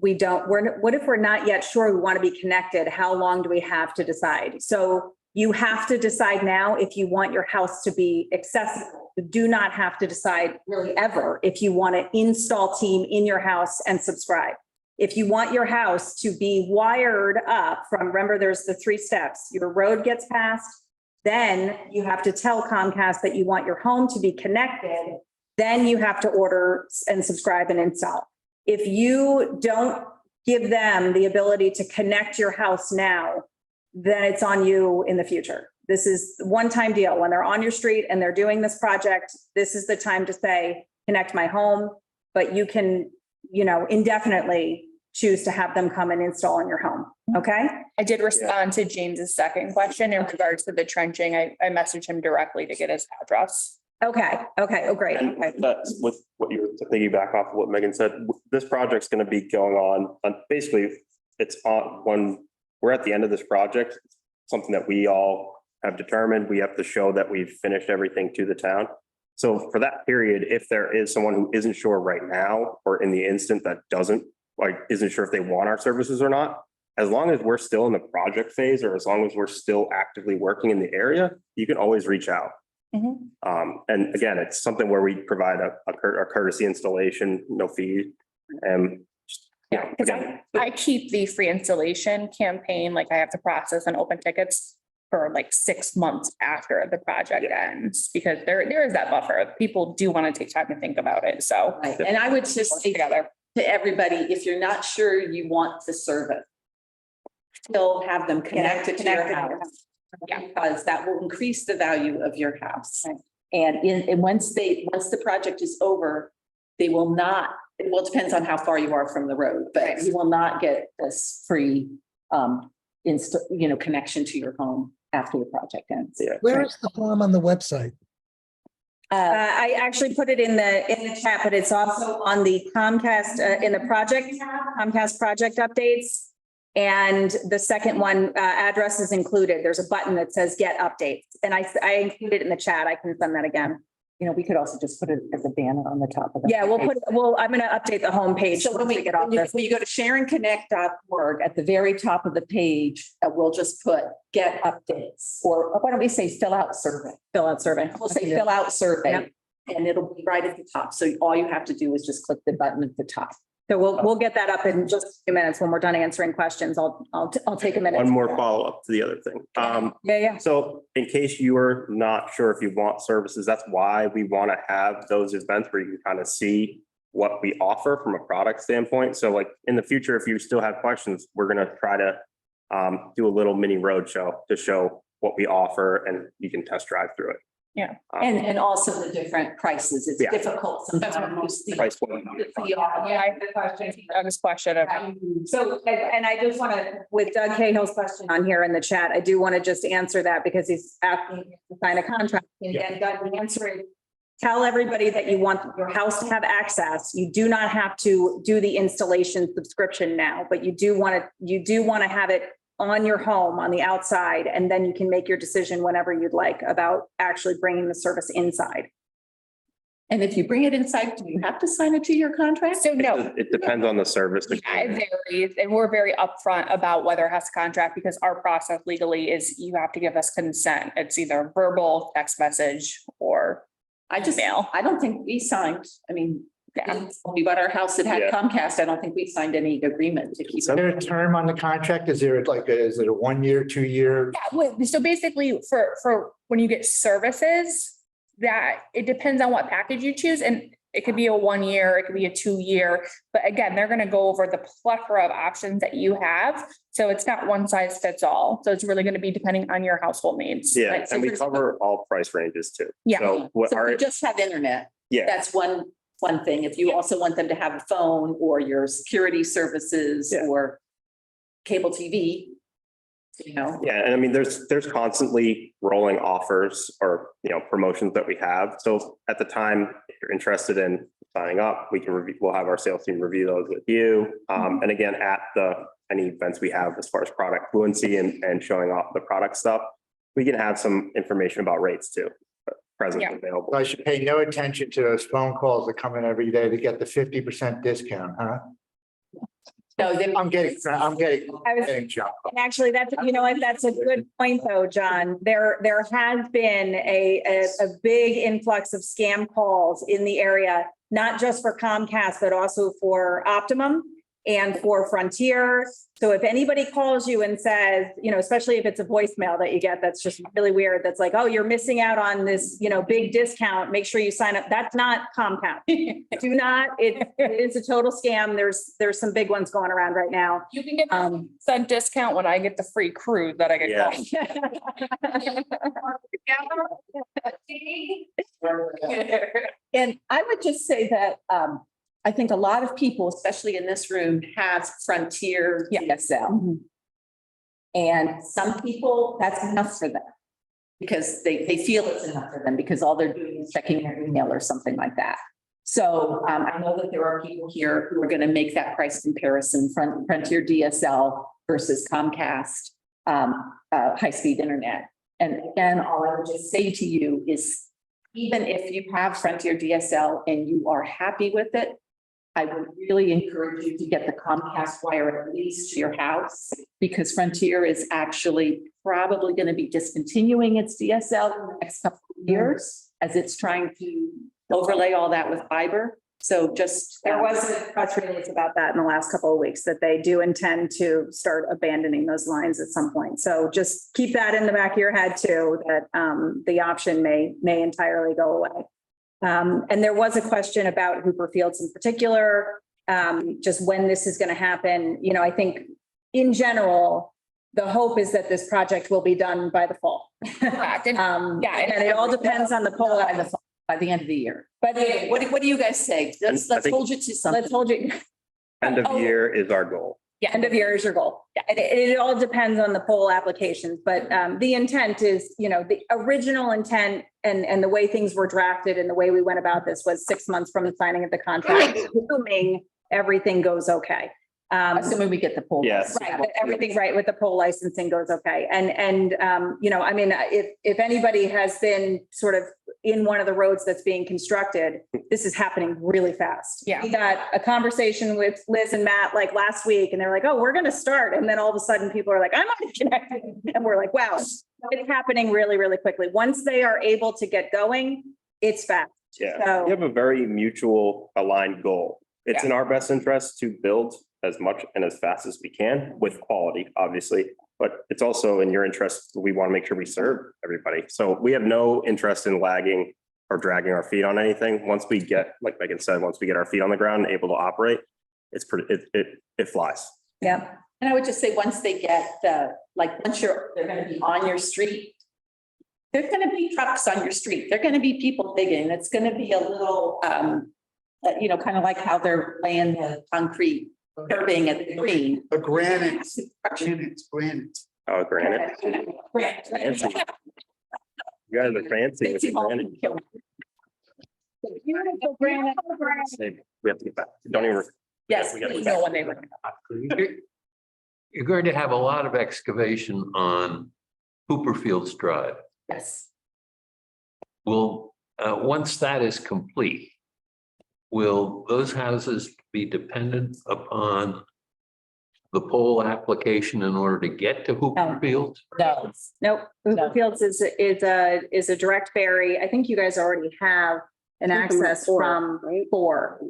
we don't, what if we're not yet sure we want to be connected? How long do we have to decide? So you have to decide now if you want your house to be accessible. You do not have to decide really ever if you want an install team in your house and subscribe. If you want your house to be wired up remember there's the 3 steps, your road gets passed, then you have to tell Comcast that you want your home to be connected. Then you have to order and subscribe and install. If you don't give them the ability to connect your house now, then it's on you in the future. This is a one-time deal. When they're on your street and they're doing this project, this is the time to say, connect my home, but you can, indefinitely choose to have them come and install in your home. Okay. I did respond to James's second question in regards to the trenching. I messaged him directly to get his address. Okay. Oh, great. And Okay. that's with what you were piggyback off of what Megan said. This project's going to be going on basically it's on when we're at the end of this project, something that we all have determined. We have to show that we've finished everything to the town. So for that period, if there is someone who isn't sure right now, or in the instant that isn't sure if they want our services or not, as long as we're still in the project phase, or as long as we're still actively working in the area, you can always reach out. And again, it's something where we provide a courtesy installation, no fee. And yeah, because I keep the free installation campaign, like I have to process and open tickets for like 6 months after the project ends, because there is that buffer. People do want to take time to think about it. So, Right. And I would just say to everybody, if you're not sure you want the service, still have them connected to your house. Yeah. Because that will increase the value of your house. And once the project is over, they will not, it depends on how far you are from the road, but you will not get this free connection to your home after the project ends. Yeah. Where is the form on the website? I actually put it in the chat, but it's also on the Comcast in the project tab, Comcast project updates. And the second one, address is included. There's a button that says get updates. And I included it in the chat. I can send that again. You know, we could also just put it as a banner on the top of the. Yeah, I'm going to update the homepage. So when get off this. when you go to SharonConnect.org, at the very top of the page, we'll just put get updates, or why don't we say fill out survey? Fill out survey. We'll say fill out survey. Yep. And it'll be right at the top. So all you have to do is just click the button at the top. So we'll get that up in just a few minutes when we're done answering questions. I'll take a minute. One more follow-up to the other thing. Yeah. So in case you are not sure if you want services, that's why we want to have those events where you can kind of see what we offer from a product standpoint. So like in the future, if you still have questions, we're going to try to do a little mini roadshow to show what we offer and you can test drive through it. Yeah. And also the different prices. It's Yeah. difficult sometimes to see. Price point. Yeah, I have the question, Doug's question of. So, and I just want to, with Doug Cahill's question on here in the chat, I do want to just answer that because he's asking to sign a contract. And Doug, the answer is, tell everybody that you want your house to have access. You do not have to do the installation subscription now, but you do want to have it on your home, on the outside, and then you can make your decision whenever you'd like about actually bringing the service inside. And if you bring it inside, do you have to sign it to your contract? So no, It depends on the service. yeah, it varies, and we're very upfront about whether it has a contract because our process legally is you have to give us consent. It's either verbal, text message, or email. I don't think we signed, I mean, Yeah. when we bought our house that had Yeah. Comcast, I don't think we signed any agreement to keep. Is Is there a term on the contract? Is there like, is it a 1 year, 2 year? Yeah, so basically for when you get services, that it depends on what package you choose, and it could be a 1 year, it could be a 2 year. But again, they're going to go over the plethora of options that you have. So it's not one size fits all. So it's really going to be depending on your household needs. Yeah, Right, so and we there's- cover all price ranges too. Yeah. So what So if are, you just have internet, yeah, that's one thing. If you also want them to have a phone or your security services Yeah. or cable TV, you know. yeah, and I mean, there's constantly rolling offers or, promotions that we have. So at the time, if you're interested in signing up, we'll have our sales team review those with you. And again, at any events we have as far as product fluency and showing off the product stuff, we can have some information about rates too, presently Yeah. available. I should pay no attention to those phone calls that come in every day to get the 50% discount, huh? No, they- I'm getting I was- jumped. And actually, that's a good point though, John. There has been a big influx of scam calls in the area, not just for Comcast, but also for Optimum and for Frontier. So if anybody calls you and says, especially if it's a voicemail that you get, that's just really weird. That's like, oh, you're missing out on this, big discount. Make sure you sign up. That's not Comcast. Do not, it is a total scam. There's some big ones going around right now. You can get a discount when I get the free cruise that I get. Yeah. And I would just say that I think a lot of people, especially in this room, have Frontier DSL. And some people, that's enough for them. Because they feel it's enough for them because all they're doing is checking their email or something like that. So I know that there are people here who are going to make that price comparison from Frontier DSL versus Comcast high-speed internet. And again, all I would just say to you is, even if you have Frontier DSL and you are happy with it, I would really encourage you to get the Comcast wire at least to your house, because Frontier is actually probably going to be discontinuing its DSL in the next couple of years as it's trying to overlay all that with fiber. So just. There was a press release about that in the last couple of weeks, that they do intend to start abandoning those lines at some point. So just keep that in the back of your head too, that the option may entirely go away. And there was a question about Hooper Fields in particular, just when this is going to happen. I think in general, the hope is that this project will be done by the fall. Correct. And And it all depends on the poll. By the end of the year. By the What do you guys say? Let's I think- hold you to something. let's hold you. End of year is our goal. Yeah, end of year is your goal. Yeah, it all depends on the poll applications, but the intent is, the original intent and the way things were drafted and the way we went about this was 6 months from the signing of the contract, assuming everything goes okay. Assuming we get the poll. Yes. Right, that everything right with the poll licensing goes okay. And, you know, I mean, if anybody has been sort of in one of the roads that's being constructed, this is happening really fast. Yeah. We got a conversation with Liz and Matt like last week and they're like, oh, we're going to start. And then all of a sudden people are like, I'm not connected. And we're like, wow, it's happening really, really quickly. Once they are able to get going, it's fast. Yeah, So- we have a very mutual aligned goal. It's in our best interest to build as much and as fast as we can with quality, obviously, but it's also in your interest. We want to make sure we serve everybody. So we have no interest in lagging or dragging our feet on anything. Once we get, like Megan said, once we get our feet on the ground and able to operate, it's pretty, it flies. Yeah. And I would just say, once they get once they're going to be on your street, there's going to be trucks on your street. There're going to be people digging. It's going to be a little, you know, kind of like how they're laying the concrete curbing at the green. A granite. Oh, granite. Fancy. You guys are fancy with the granite. Beautiful granite. We have to get back. Don't even. Yes, We gotta please. get back. No one neighbor. You're going to have a lot of excavation on Hooperfields Drive. Yes. Will, once that is complete, will those houses be dependent upon the pole application in order to get to Hooperfields? No. Nope. No. Fields is a direct ferry. I think you guys already have an access from 4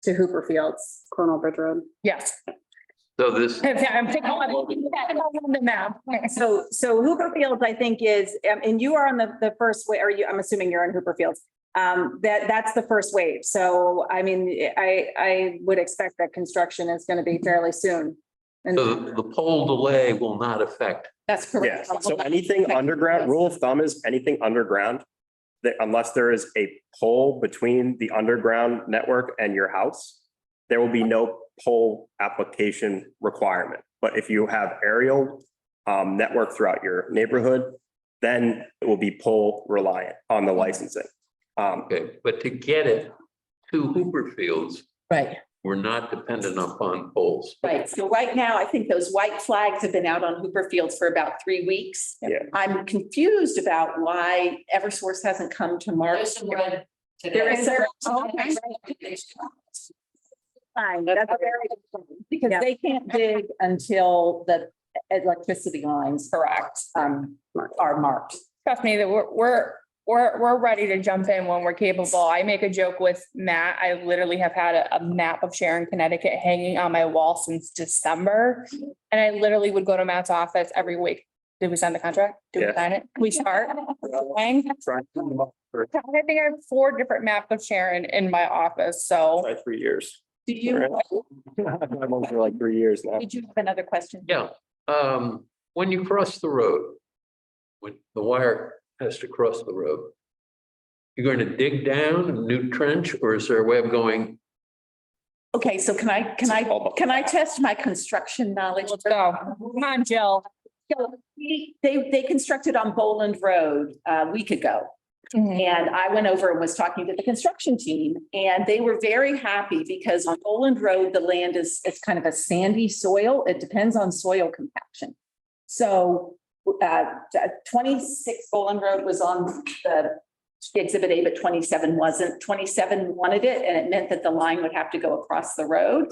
to Hooper Fields. Colonel Bridge Road. Yes. So this, I'm taking on the map. So Hooper Fields, I think is, and you are on the first way, or I'm assuming you're on Hooper Fields. That's the first wave. So, I mean, I would expect that construction is going to be fairly soon. And so the pole delay will not affect. That's correct. Yeah, so anything underground, rule of thumb is anything underground, that unless there is a pole between the underground network and your house, there will be no pole application requirement. But if you have aerial network throughout your neighborhood, then it will be pole reliant on the licensing. Okay, but to get it to Hooperfields, Right. we're not dependent upon poles. Right. So right now, I think those white flags have been out on Hooper Fields for about 3 weeks. Yeah. I'm confused about why Eversource hasn't come to market. There's some red today. There is some. Oh, okay. Fine, that's a very good point. Because Yeah. they can't dig until the electricity lines, Correct. are marked. Trust me, that we're ready to jump in when we're capable. I make a joke with Matt. I literally have had a map of Sharon, Connecticut hanging on my wall since December. And I literally would go to Matt's office every week. Did we sign the contract? Did we Yeah. sign it? Can we start? I think I have 4 different maps of Sharon in my office, so. By 3 years. Do you, I'm on for like 3 years now. did you have another question? Yeah, when you cross the road, when the wire has to cross the road, you're going to dig down a new trench, or is there a way of going? Okay, so can I test my construction knowledge? Let's go. Come on, Jill. So they constructed on Boland Road a week ago. And I went over and was talking to the construction team, and they were very happy because on Boland Road, the land is, it's kind of a sandy soil. It depends on soil compaction. So 26 Boland Road was on the exhibit A, but 27 wasn't. 27 wanted it, and it meant that the line would have to go across the road.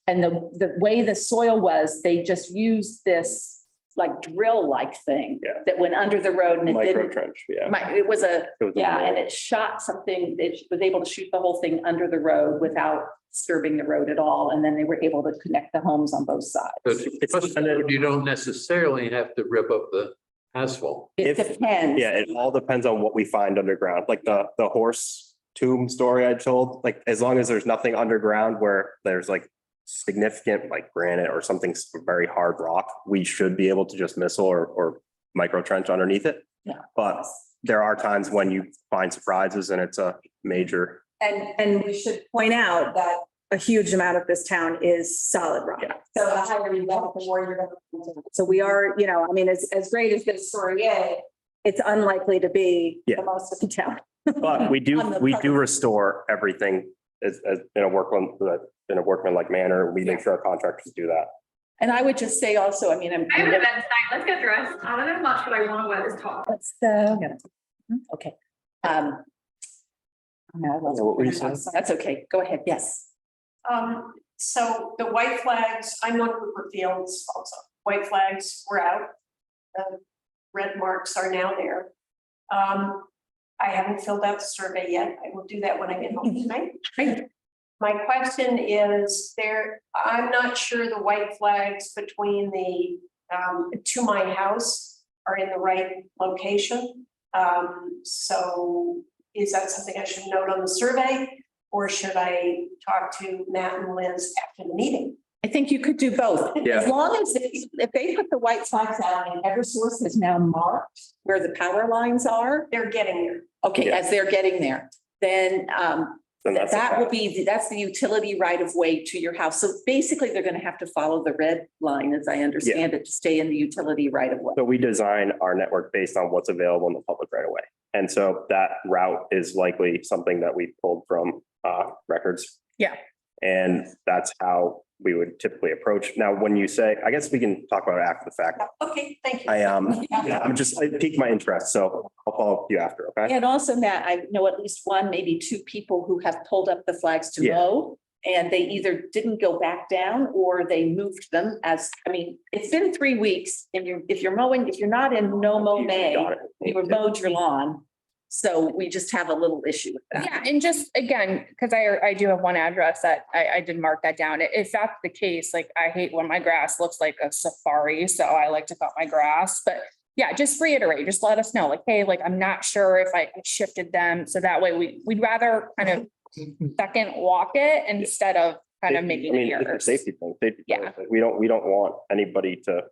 And the way the soil was, they just used this like drill-like thing that went under the road and it Micro didn't. trench, yeah. It was a, It was a yeah, drill. and it shot something, it was able to shoot the whole thing under the road without disturbing the road at all. And then they were able to connect the homes on both sides. You don't necessarily have to rip up the asphalt. It depends. Yeah, it all depends on what we find underground, like the horse tomb story I told, like as long as there's nothing underground where there's like significant like granite or something very hard rock, we should be able to just missile or micro trench underneath it. Yeah. But there are times when you find surprises and it's a major. And we should point out that a huge amount of this town is solid rock. Yeah. So the higher you go, the more you're going to. So we are, you know, I mean, as great as this story is, it's unlikely to be Yeah. the most of the town. But we do restore everything as in a workmanlike manner. We make sure our contractors do that. And I would just say also, I mean, I have an event tonight. Let's get dressed. I don't know much, but I want to wear this top. That's okay. No, What were you saying? that's okay. Go ahead. Yes. So the white flags, I'm on Cooper Fields also. White flags were out. The red marks are now there. I haven't filled out the survey yet. I will do that when I get home tonight. My question is I'm not sure the white flags between the to my house are in the right location. So is that something I should note on the survey, or should I talk to Matt and Liz after the meeting? I think you could do both. Yeah. As long as if they put the white flags out and Eversource has now marked where the power lines are, They're getting there. okay, Yeah. as they're getting there, then Then that's that will okay. that's the utility right of way to your house. So basically, they're going to have to follow the red line, as I understand it, to stay in the utility right of way. So we design our network based on what's available in the public right away. And so that route is likely something that we pulled from records. Yeah. And that's how we would typically approach. Now, when you say, I guess we can talk about it after the fact. Okay, thank you. I piqued my interest, so I'll follow up with you after, okay? And also, Matt, I know at least one, maybe two people who have pulled up the flags to Yeah. mow. And they either didn't go back down or they moved them it's been 3 weeks. If you're mowing, if you're not in no mow May, Got it. you have mowed your lawn. So we just have a little issue with that. Yeah, and just again, because I do have one address that I did mark that down. If that's the case, like I hate when my grass looks like a safari, so I like to cut my grass. But yeah, just reiterate, just let us know, like, hey, like I'm not sure if I shifted them. So that way we'd rather kind of second walk it instead of kind of making It's a errors. safety thing. Yeah. We don't want anybody to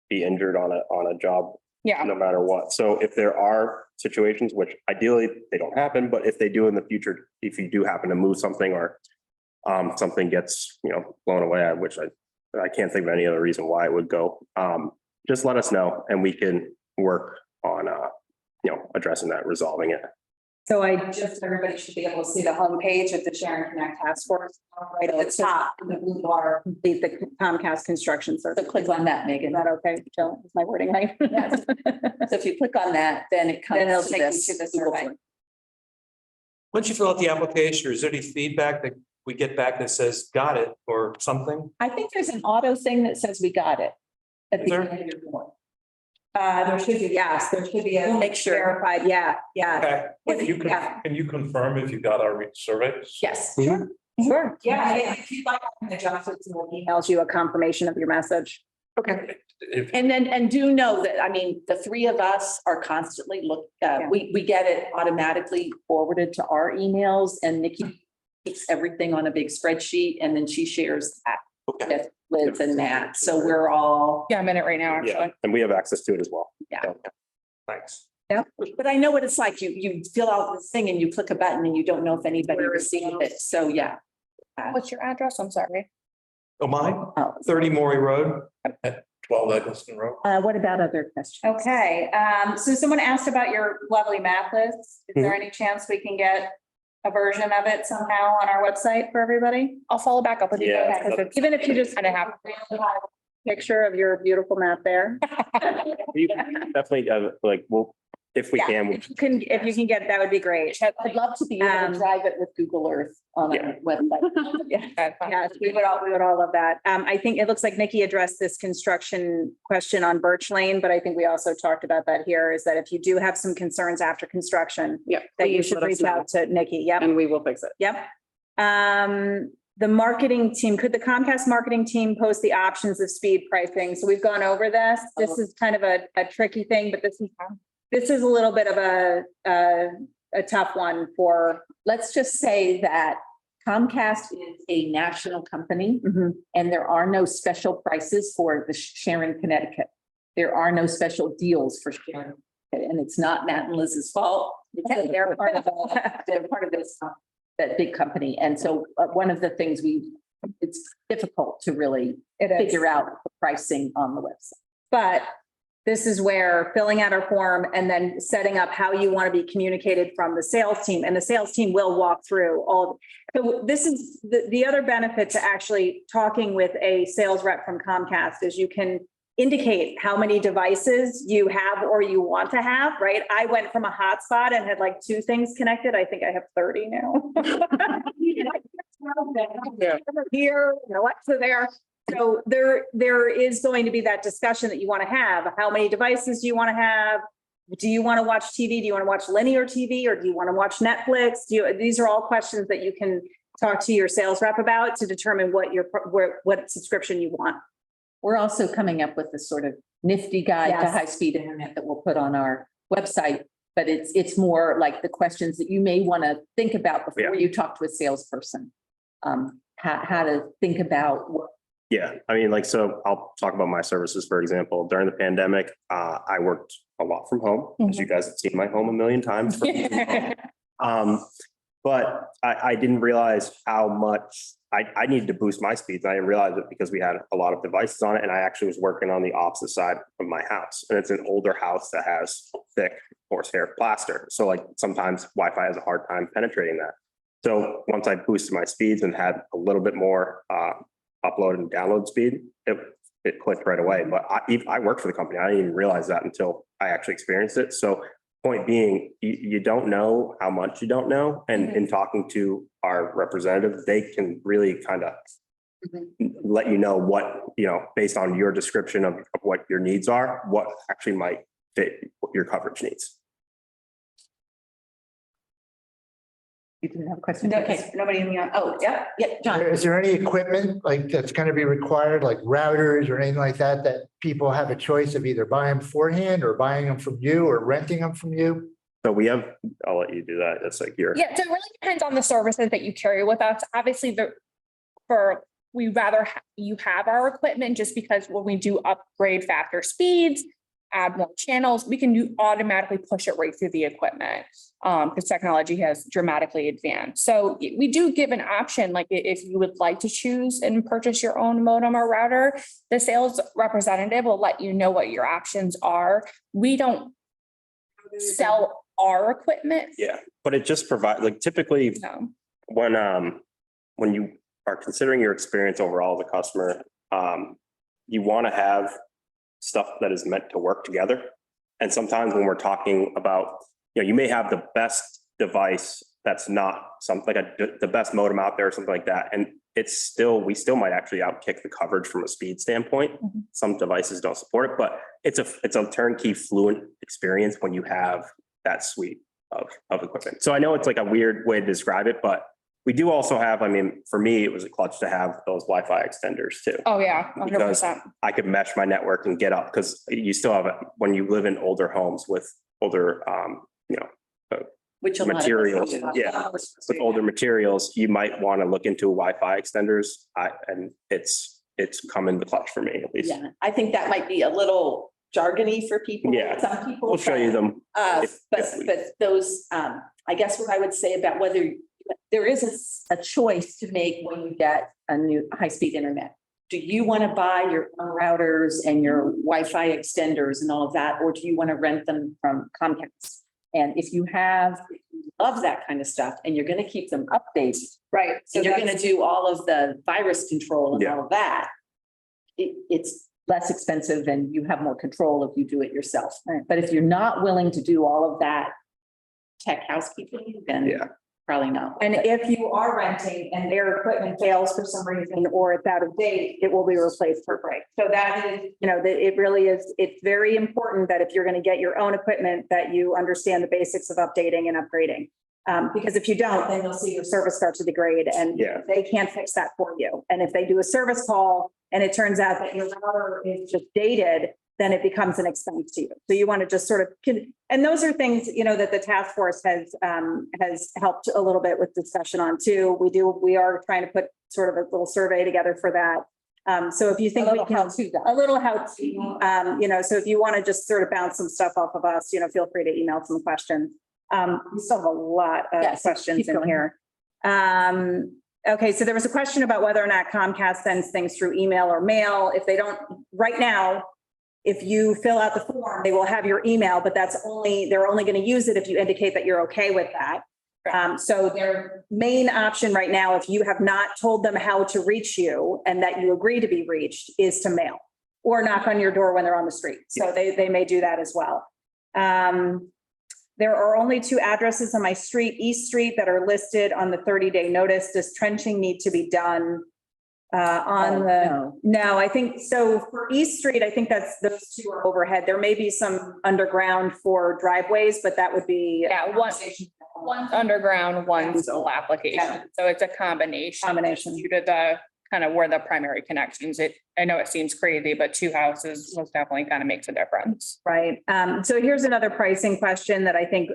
be injured on a job, Yeah, no matter what. So if there are situations, which ideally they don't happen, but if they do in the future, if you do happen to move something or something gets, blown away, which I can't think of any other reason why it would go, just let us know and we can work on, addressing that, resolving it. So everybody should be able to see the homepage of the Sharon Connect Task Force, right at the top, in the blue bar, complete the Comcast construction service. So click on that, Megan. Is that okay, Jill? Is my wording right? Yes. So if you click on that, then it comes. Then it'll to take you this to the Google survey. form. Once you fill out the application, is there any feedback that we get back that says, got it, or something? I think there's an auto thing that says we got it. At the Is there? end of your form. There should be, yes, there should be a We'll make sure. verified, yeah. Can you, Yeah. can you confirm if you got our survey? Yes. Sure. Yeah, if you'd like, I can adjust it, so it emails you a confirmation of your message. Okay. If, And do know that, the three of us are constantly we get it automatically forwarded to our emails, and Nikki keeps everything on a big spreadsheet, and then she shares that Okay. with Liz and Matt. So we're all, yeah, I'm in it right now, Yeah, actually. and we have access to it as well. Yeah. So, Thanks. but I know what it's like. You fill out this thing and you click a button and you don't know if anybody received it. So, yeah. What's your address? I'm sorry. Oh, mine, Oh, 30 Maury Road. at 12 Eggleston Road. what about other questions? Okay, so someone asked about your lovely map list. Is there any chance we can get a version of it somehow on our website for everybody? I'll follow back up with you Yeah. guys because it's Even if you just kind of have. picture of your beautiful map there. We definitely, if we Yeah, can, if you can get, that would be great. I'd love to be able to drive it with Google Earth on a Yeah. website. Yeah. Yes, we would all love that. I think it looks like Nikki addressed this construction question on Birch Lane, but I think we also talked about that here, is that if you do have some concerns after construction, that you should reach out to Nikki. Yep. And we will fix it. Yep. The marketing team, could the Comcast marketing team post the options of speed pricing? So we've gone over this. This is kind of a tricky thing, but this is a little bit of a tough one for, Let's just say that Comcast is a national company Mhm. and there are no special prices for the Sharon, Connecticut. There are no special deals for Sharon, and it's not Matt and Liz's fault. They're part of this, that big company. And so one of the things it's difficult to really figure out the pricing on the website. but this is where filling out our form and then setting up how you want to be communicated from the sales team, and the sales team will walk through all, So this is the other benefit to actually talking with a sales rep from Comcast is you can indicate how many devices you have or you want to have, right? I went from a hotspot and had like 2 things connected. I think I have 30 now. Here, and Alexa there. So there is going to be that discussion that you want to have. How many devices do you want to have? Do you want to watch TV? Do you want to watch linear TV or do you want to watch Netflix? These are all questions that you can talk to your sales rep about to determine what what subscription you want. We're also coming up with a sort of nifty guide to Yes. high-speed internet that we'll put on our website. But it's more like the questions that you may want to think about before you talk to a salesperson. How to think about what. Yeah, I mean, like, so I'll talk about my services, for example. During the pandemic, I worked a lot from home, as you guys have seen my home a million times. But I didn't realize how much I needed to boost my speeds. I didn't realize it because we had a lot of devices on it. And I actually was working on the opposite side of my house. And it's an older house that has thick horsehair plaster. So like sometimes Wi-Fi has a hard time penetrating that. So once I boosted my speeds and had a little bit more upload and download speed, it clicked right away. But I worked for the company. I didn't even realize that until I actually experienced it. So point being, you don't know how much you don't know. And in talking to our representative, they can really kind of let you know what, based on your description of what your needs are, what actually might fit your coverage needs. You didn't have a question? Okay, nobody in the, oh, yeah, John. Is there any equipment like that's going to be required, like routers or anything like that, that people have a choice of either buying beforehand or buying them from you or renting them from you? So I'll let you do that. That's like your. Yeah, so it really depends on the services that you carry with us. Obviously, we'd rather you have our equipment just because when we do upgrade faster speeds, add more channels, we can automatically push it right through the equipment because technology has dramatically advanced. So we do give an option, like if you would like to choose and purchase your own modem or router, the sales representative will let you know what your options are. We don't sell our equipment. Yeah, but it just provides, like, typically when you are considering your experience overall as a customer, you want to have stuff that is meant to work together. And sometimes when we're talking about, you may have the best device that's not something like the best modem out there or something like that. And we still might actually outkick the coverage from a speed standpoint. Some devices don't support it, but it's a turnkey fluent experience when you have that suite of equipment. So I know it's like a weird way to describe it, but we do also have, for me, it was a clutch to have those Wi-Fi extenders too. Oh yeah, 100%. Because I could mesh my network and get up, because you still have, when you live in older homes with older, materials, with older materials, you might want to look into Wi-Fi extenders. And it's come in the clutch for me, at least. Yeah, I think that might be a little jargony for people. Yeah, some people. We'll show you them. But those, I guess what I would say about whether there is a choice to make when you get a new high-speed internet. Do you want to buy your own routers and your Wi-Fi extenders and all of that, or do you want to rent them from Comcast? And if you love that kind of stuff and you're going to keep them updated, right. and you're going to do all of the virus control and all of that, it's less expensive and you have more control if you do it yourself. But if you're not willing to do all of that tech housekeeping, then probably not. And if you are renting and their equipment fails for some reason, or it's out of date, it will be replaced for free. So that is, it really is, it's very important that if you're going to get your own equipment, that you understand the basics of updating and upgrading. Because if you don't, then you'll see your service start to degrade and they can't fix that for you. And if they do a service call and it turns out that your router is just dated, then it becomes an expense to you. So you want to just sort of, and those are things, that the task force has helped a little bit with discussion on too. We are trying to put sort of a little survey together for that. So if you think we can, a little how-to, so if you want to just sort of bounce some stuff off of us, feel free to email some questions. We still have a lot of questions in here. Okay, so there was a question about whether or not Comcast sends things through email or mail. If they don't, right now, if you fill out the form, they will have your email, but they're only going to use it if you indicate that you're okay with that. So their main option right now, if you have not told them how to reach you and that you agree to be reached, is to mail or knock on your door when they're on the street. So they may do that as well. There are only 2 addresses on my street, East Street, that are listed on the 30-day notice. Does trenching need to be done? No, I think so. For East Street, I think those 2 are overhead. There may be some underground for driveways, but that would be. Yeah, one's underground, one's full application. So it's a combination. Due to the kind of where the primary connections, I know it seems crazy, but 2 houses most definitely kind of makes a difference. Right. So here's another pricing question that I think,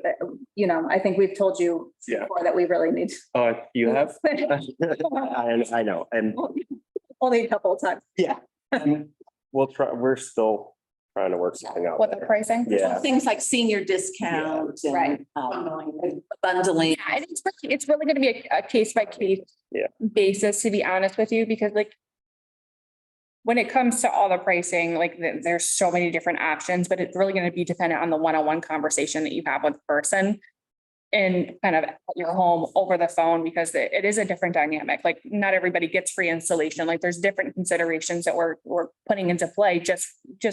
I think we've told you before that we really need. You have? I know, and Only a couple of times. yeah, we'll try, we're still trying to work something out. What the pricing? Yeah. Things like senior discount Right. and bundling. Yeah, and it's really going to be a case by case basis, to be honest with you, because like when it comes to all the pricing, like there's so many different options, but it's really going to be dependent on the one-on-one conversation that you have with the person and kind of at your home over the phone, because it is a different dynamic. Like not everybody gets free installation. Like there's different considerations that we're putting into play just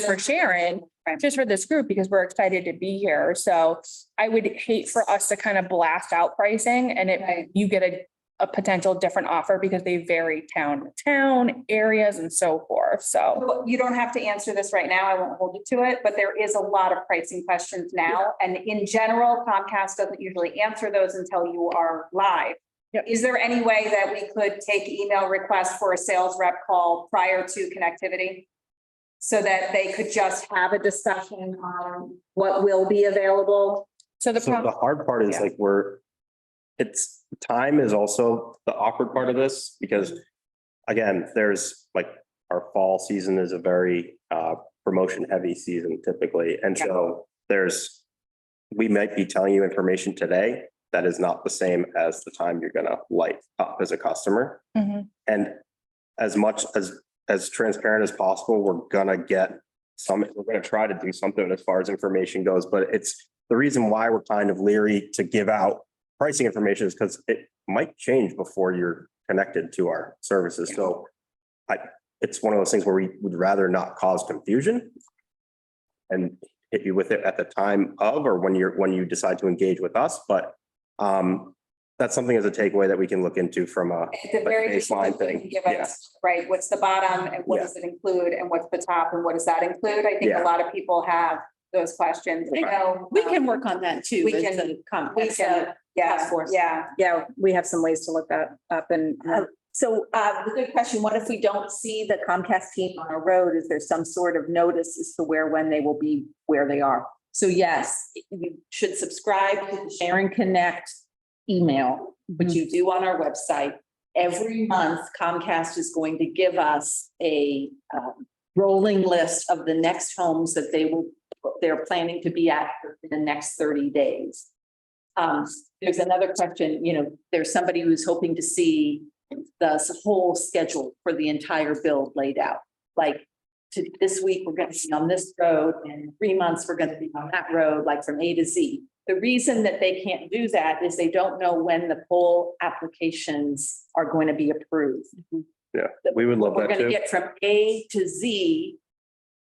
for Sharon, just for this group, because we're excited to be here. So I would hate for us to kind of blast out pricing and you get a potential different offer because they vary town to town, areas and so forth. So You don't have to answer this right now. I won't hold you to it, but there is a lot of pricing questions now. And in general, Comcast doesn't usually answer those until you are live. Is there any way that we could take email requests for a sales rep call prior to connectivity? So that they could just have a discussion on what will be available? So the hard part is like time is also the awkward part of this, because again, there's like our fall season is a very promotion heavy season typically. And so we might be telling you information today that is not the same as the time you're going to light up as a customer. And as much as transparent as possible, we're going to try to do something as far as information goes, but it's the reason why we're kind of leery to give out pricing information is because it might change before you're connected to our services. So it's one of those things where we would rather not cause confusion and hit you with it at the time of, or when you decide to engage with us. But that's something as a takeaway that we can look into from a baseline thing. Right, what's the bottom and what does it include and what's the top and what does that include? I think a lot of people have those questions. We can work on that too. We have some ways to look that up and. So the good question, what if we don't see the Comcast team on a road? Is there some sort of notice as to when they will be where they are? So yes, you should subscribe to the Sharon Connect email, which you do on our website. Every month, Comcast is going to give us a rolling list of the next homes that they're planning to be at in the next 30 days. There's another question, there's somebody who's hoping to see the whole schedule for the entire build laid out. Like this week, we're going to be on this road, and in 3 months, we're going to be on that road, like from A to Z. The reason that they can't do that is they don't know when the full applications are going to be approved. Yeah, we would love that too. We're going to get from A to Z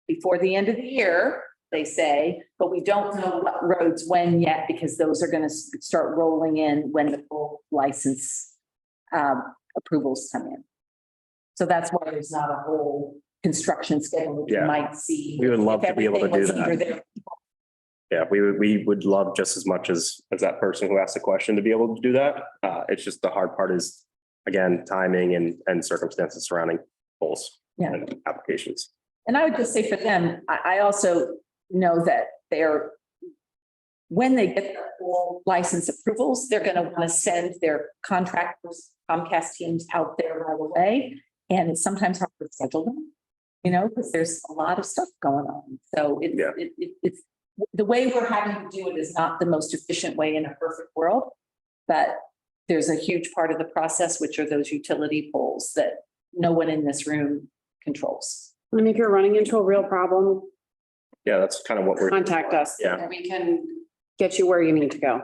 before the end of the year, they say, but we don't know what roads when yet, because those are going to start rolling in when the full license approvals come in. So that's why there's not a whole construction schedule that you might see. We would love to be able to do that. Yeah, we would love just as much as that person who asked the question to be able to do that. It's just the hard part is, again, timing and circumstances surrounding polls and applications. And I would just say for them, I also know that when they get their full license approvals, they're going to want to send their contractors, Comcast teams out there right away. And it's sometimes hard to schedule them, because there's a lot of stuff going on. So it's the way we're having to do it is not the most efficient way in a perfect world, but there's a huge part of the process, which are those utility poles that no one in this room controls. And if you're running into a real problem, that's kind of what we're contact us. Yeah, we can get you where you need to go.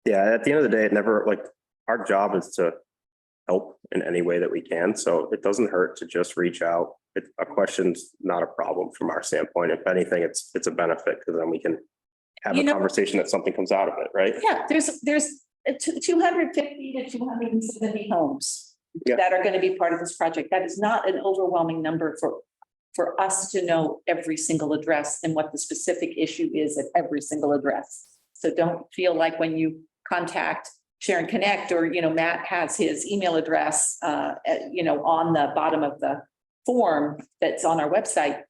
Yeah, at the end of the day, it never, like, our job is to help in any way that we can. So it doesn't hurt to just reach out. A question's not a problem from our standpoint. If anything, it's a benefit because then we can have You a know- conversation that something comes out of it, right? Yeah, there's 250 to 270 homes Yeah. that are going to be part of this project. That is not an overwhelming number for us to know every single address and what the specific issue is at every single address. So don't feel like when you contact Sharon Connect or, Matt has his email address, on the bottom of the form that's on our website.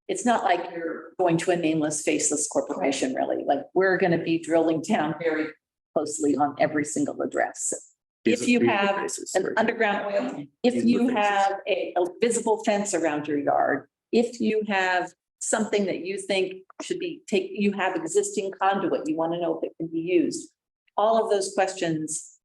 It's not like you're going to a nameless, faceless corporation, really. Like, we're going to be drilling down very closely on every single address. If you have an underground oil, if you have a visible fence around your yard, if you have something that you think should be you have existing conduit, you want to know if it can be used. All of those questions,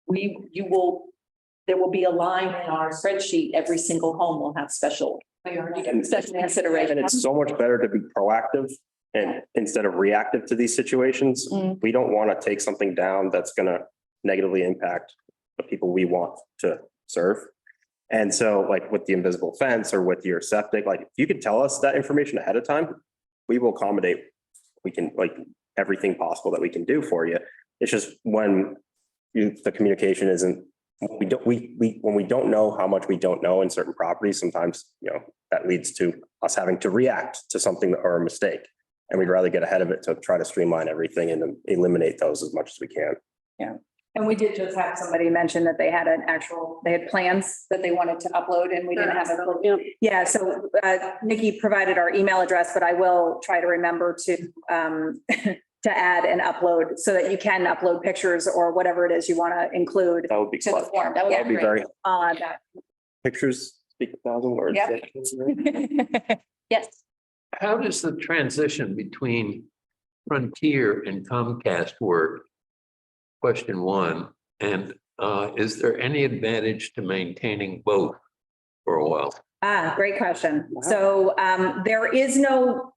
there will be a line in our spreadsheet. Every single home will have special consideration. And it's so much better to be proactive and instead of reactive to these situations. We don't want to take something down that's going to negatively impact the people we want to serve. And so like with the invisible fence or with your septic, like if you could tell us that information ahead of time, we will accommodate. We can like everything possible that we can do for you. It's just when the communication isn't, when we don't know how much we don't know in certain properties, sometimes, that leads to us having to react to something or a mistake. And we'd rather get ahead of it to try to streamline everything and eliminate those as much as we can. Yeah. And we did just have somebody mention that they had they had plans that they wanted to upload and we didn't have it. Yeah, so Nikki provided our email address, but I will try to remember to to add and upload so that you can upload pictures or whatever it is you want to include. That would be to the fun. form. That would be very, That. pictures speak 1,000 words. Yep. Yes. How does the transition between Frontier and Comcast work? Question one, and is there any advantage to maintaining both for a while? Great question. So there is no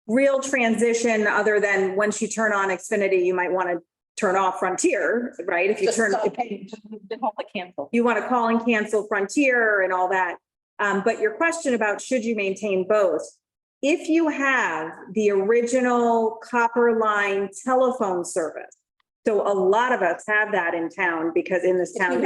real transition other than once you turn on Xfinity, you might want to turn off Frontier, right? If you Cancel. you want to call and cancel Frontier and all that. But your question about should you maintain both? If you have the original copper line telephone service, so a lot of us have that in town because in this town.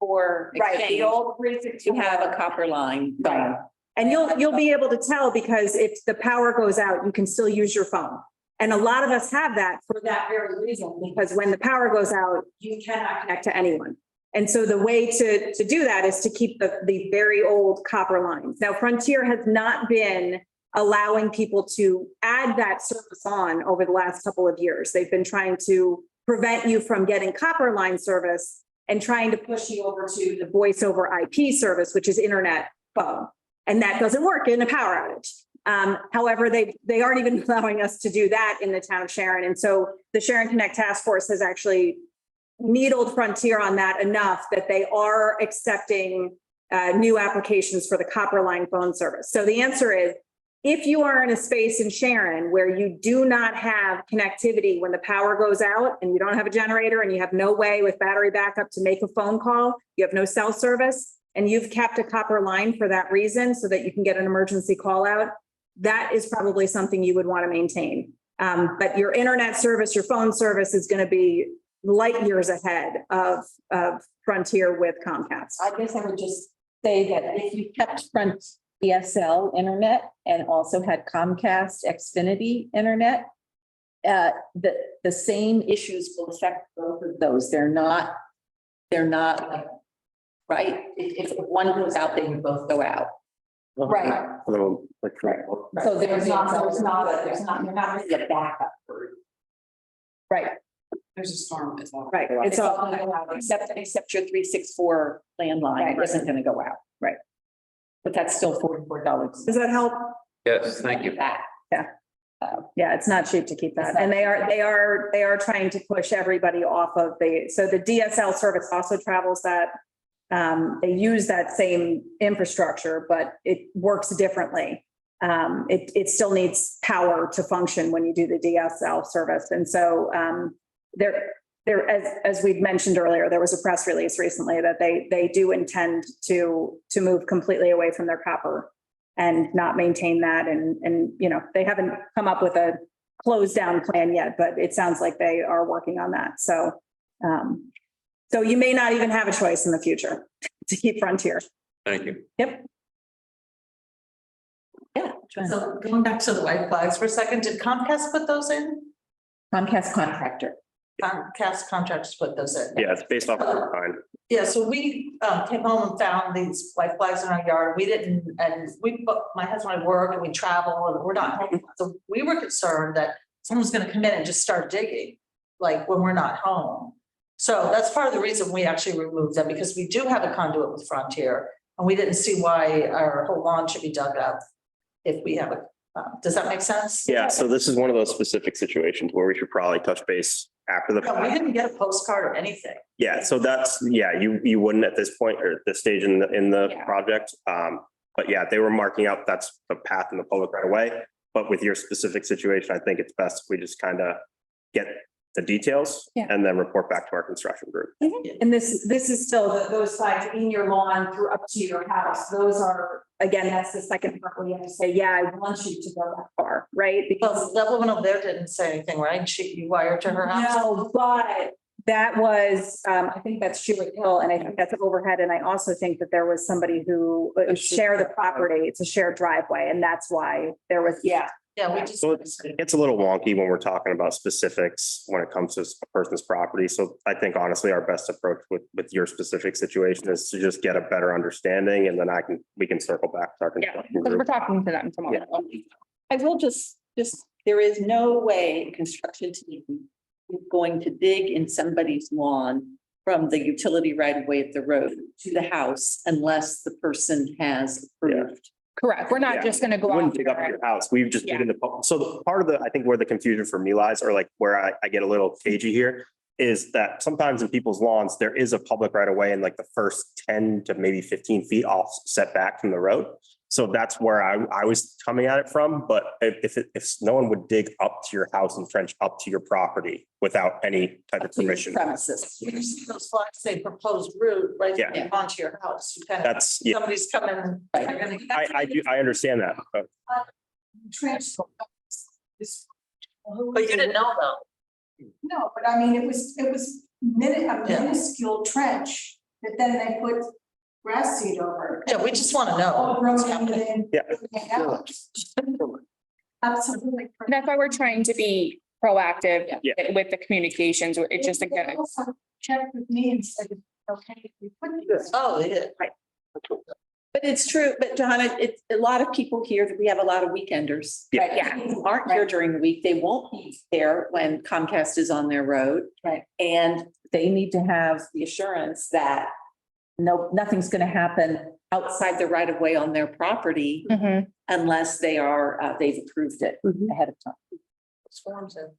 For Right, the exchange, old you have a copper line. Right. And you'll be able to tell because if the power goes out, you can still use your phone. And a lot of us have that for that very reason, because when the power goes out, you cannot connect to anyone. And so the way to do that is to keep the very old copper lines. Now, Frontier has not been allowing people to add that service on over the last couple of years. They've been trying to prevent you from getting copper line service and trying to push you over to the voice over IP service, which is internet phone. And that doesn't work in a power outage. However, they aren't even allowing us to do that in the town of Sharon. And so the Sharon Connect Task Force has actually needled Frontier on that enough that they are accepting new applications for the copper line phone service. So the answer is, if you are in a space in Sharon where you do not have connectivity when the power goes out and you don't have a generator and you have no way with battery backup to make a phone call, you have no cell service, and you've kept a copper line for that reason so that you can get an emergency call out, that is probably something you would want to maintain. But your internet service, your phone service is going to be light years ahead of Frontier with Comcast. I guess I would just say that if you kept Front DSL internet and also had Comcast Xfinity internet, the same issues will affect both of those. They're not like, right? If one goes out, they would both go out. Right. So you're not really a backup for. Right. There's a storm as well. Right. It's all going to go out except your 364 landline isn't going to go out. Right. But that's still $44. Does that help? Yes, thank you. Yeah, it's not cheap to keep that. And they are trying to push everybody off of so the DSL service also travels that. They use that same infrastructure, but it works differently. it still needs power to function when you do the DSL service. And so as we've mentioned earlier, there was a press release recently that they do intend to move completely away from their copper and not maintain that. And, you know, they haven't come up with a closed down plan yet, but it sounds like they are working on that. So, so you may not even have a choice in the future to keep Frontier. Thank you. Yep. Yeah. So going back to the white flags for a second, did Comcast put those in? Comcast contractor. Comcast contractors put those in? Yeah, it's based off of the time. Yeah, so we came home and found these white flags in our yard. We didn't, and my husband and I work and we travel and we're not home. So we were concerned that someone's gonna come in and just start digging, like when we're not home. So that's part of the reason we actually removed them, because we do have a conduit with Frontier. And we didn't see why our whole lawn should be dug up if we have a, does that make sense? Yeah, so this is one of those specific situations where we should probably touch base after the. No, we didn't get a postcard or anything. Yeah, so that's, yeah, you wouldn't at this point or at this stage in the Yeah. project. But yeah, they were marking out, that's the path in the public right away. But with your specific situation, I think it's best if we just kind of get the details Yeah. and then report back to our construction group. And this is still those flags in your lawn through up to your house. Those are, again, that's the second part where you have to say, yeah, I want you to go that far, right? Well, that woman over there didn't say anything, right? You wired to her house? No, but that was, I think that's Schuett Hill, and I think that's overhead. And I also think that there was somebody who share the property. It's a shared driveway, and that's why there was, yeah. Yeah, we just. So it gets a little wonky when we're talking about specifics when it comes to a person's property. So I think honestly, our best approach with your specific situation is to just get a better understanding, and then we can circle back to our construction Because we're group. talking to them tomorrow. I will just, there is no way construction team is going to dig in somebody's lawn from the utility right of way of the road to the house unless the person has approved. Correct. We're not Yeah. just gonna go We out wouldn't dig up there. your house. We've just Yeah. dig in the, so the part of the, I think where the confusion for me lies, or like where I get a little cagey here, is that sometimes in people's lawns, there is a public right of way in like the first 10 to maybe 15 feet off set back from the road. So that's where I was coming at it from. But if no one would dig up to your house and trench up to your property without any type of permission. Premises. You see those flags say proposed route right Yeah. onto your house. You kind of, That's, yeah, somebody's coming. I understand that. But But you didn't know though. No, but I mean, it was a minuscule trench that then they put grass seed over. Yeah, we just want to know. All what's grown happening. in. Yeah. Absolutely. And that's why we're trying to be proactive Yeah. with the communications. It's just again, They also checked with me and said, okay, we put this. Oh, they did. But it's true, but John, it's a lot of people here, that we have a lot of weekenders. Yeah. Right, yeah, who aren't here during the week. They won't be there when Comcast is on their road. Right. And they need to have the assurance that nothing's going to happen outside the right of way on their property Mhm. unless they've approved it ahead of time. Storms in.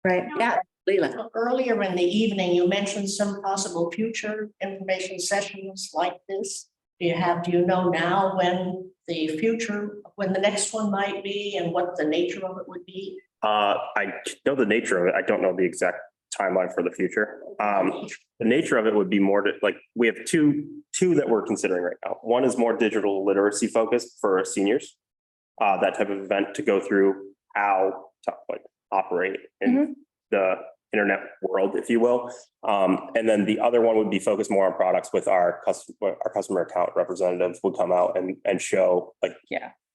Right. Yeah, Leland. Earlier in the evening, you mentioned some possible future information sessions like this. Do you know now when the next one might be and what the nature of it would be? I know the nature of it. I don't know the exact timeline for the future. The nature of it would be more to, like, we have two that we're considering right now. One is more digital literacy focused for seniors. That type of event to go through how to like operate in the internet world, if you will. And then the other one would be focused more on products with our customer account representatives would come out and show like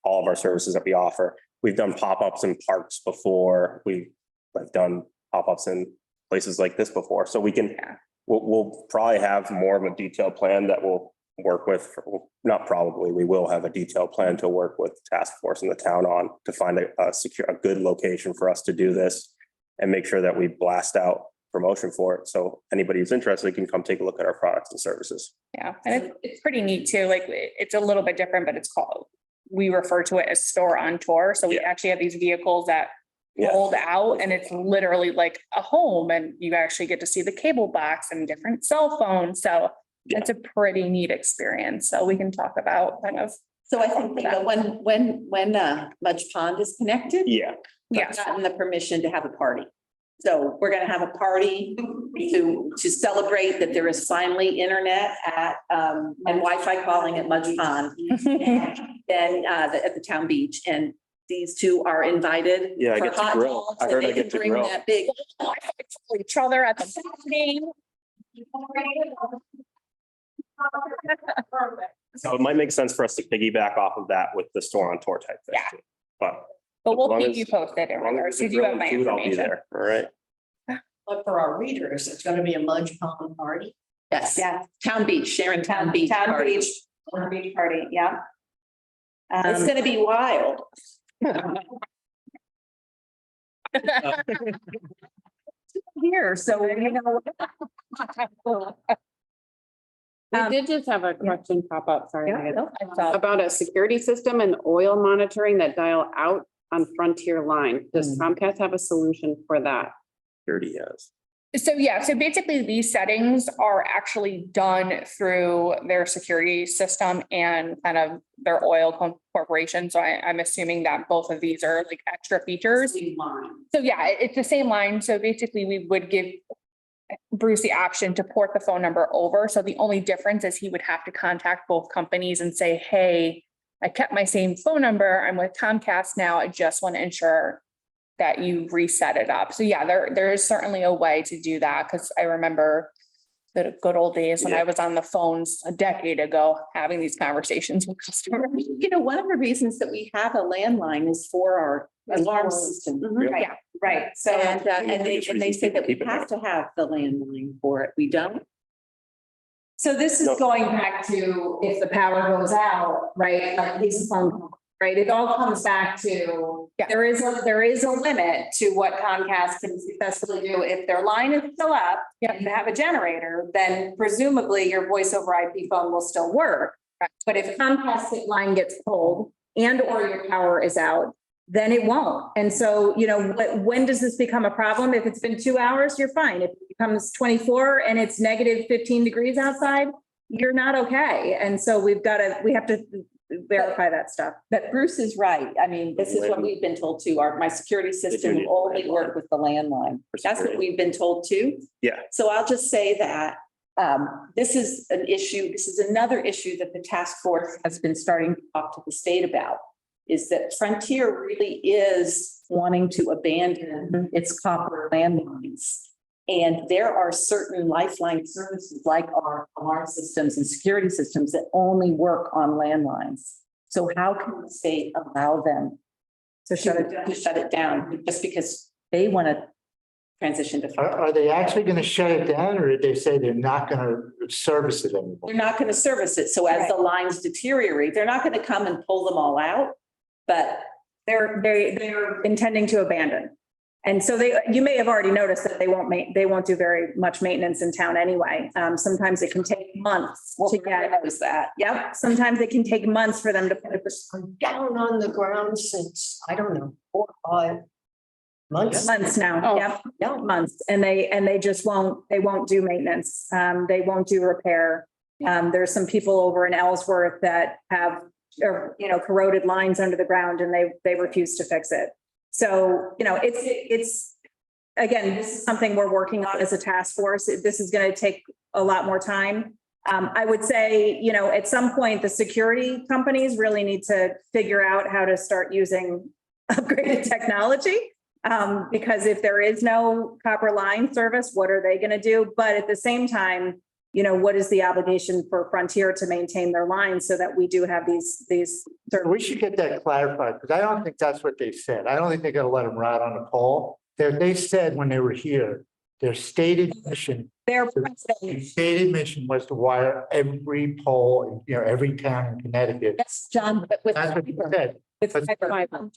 all of our services that we offer. We've done pop-ups in parks before. We've done pop-ups in places like this before. So we'll probably have more of a detailed plan that we'll work with, we will have a detailed plan to work with the task force in the town on to find a good location for us to do this and make sure that we blast out promotion for it. So anybody who's interested can come take a look at our products and services. Yeah, and it's pretty neat too. Like it's a little bit different, but we refer to it as store on tour. So we actually have these vehicles that fold out and it's literally like a home and you actually get to see the cable box and different cell phones. So it's a pretty neat experience. So we can talk about kind of So I think, you know, when Mudge Pond is connected. Yeah, We've gotten the permission to have a party. So we're gonna have a party to celebrate that there is finally internet at, and Wi-Fi calling at Mudge Pond. And, at the town beach, and these two are invited. Yeah, I for get to hot grill. dogs, I and heard they I get can to bring grill. that big. Each other at the game. so it might make sense for us to piggyback off of that with the store on tour type thing. Yeah. too. But But as we'll long keep as- you posted in as long as regards, it's a because you have grill my and food, I'll be information. there. All right. But for our readers, it's gonna be a Mudge Pond party. Yes, Yeah, Town Beach, Sharon Town Beach. town party. beach, beach party, yeah. It's gonna be wild. Here, so, you know. I did just have a question pop up, sorry. Yeah, Megan. no, About a security system and oil monitoring that dial out on Frontier line. Does Comcast have a solution for that? 30 years. So yeah, so basically these settings are actually done through their security system and kind of their oil corporation. So I'm assuming that both of these are like extra features. So yeah, it's the same line. So basically we would give Bruce the option to port the phone number over. So the only difference is he would have to contact both companies and say, hey, I kept my same phone number. I'm with Comcast now. I just want to ensure that you reset it up. So yeah, there is certainly a way to do that, because I remember the good old days when I was on the phones a decade ago, having these conversations with customers. You know, one of the reasons that we have a landline is for our alarm system. Yeah. Right, so. And they say that we have to have the landline for it. We don't. So this is going back to if the power goes out, right, like these phone, right? It all comes back to, there is a limit to what Comcast can successfully do. If their line is still up and they have a generator, then presumably your voice over IP phone will still work. But if Comcast line gets pulled and or your power is out, then it won't. And so, you know, when does this become a problem? If it's been 2 hours, you're fine. If it becomes 24 and it's negative 15 degrees outside, you're not okay. And so we have to verify that stuff. But Bruce is right. I mean, this is what we've been told too. My security system will only work with the landline. That's what we've been told too. Yeah. So I'll just say that this is an issue. This is another issue that the task force has been starting to talk to the state about, is that Frontier really is wanting to abandon its copper landlines. And there are certain lifeline services like our alarm systems and security systems that only work on landlines. So how can the state allow them to shut it down just because they want to transition to fiber? Are they actually going to shut it down, or did they say they're not going to service it anymore? They're not going to service it. So as the lines deteriorate, they're not going to come and pull them all out, but They're intending to abandon. And so you may have already noticed that they won't do very much maintenance in town anyway. Sometimes it can take months to get. that. Yep, sometimes it can take months for them to put it Down on the ground since, I don't know, 4 or 5 months. months now. Oh. Yep, months. And they just won't do maintenance. They won't do repair. There's some people over in Ellsworth that have, corroded lines under the ground, and they refuse to fix it. So, it's, again, this is something we're working on as a task force. This is going to take a lot more time. I would say, at some point, the security companies really need to figure out how to start using upgraded technology. Because if there is no copper line service, what are they going to do? But at the same time, what is the obligation for Frontier to maintain their lines so that we do have these. We should get that clarified, because I don't think that's what they said. I don't think they're going to let them ride on a pole. They said when they were here, their stated mission. Their Their stated mission was to wire every pole in, every town in Connecticut. Yes, John, but with. That's what they said. With But- fiber.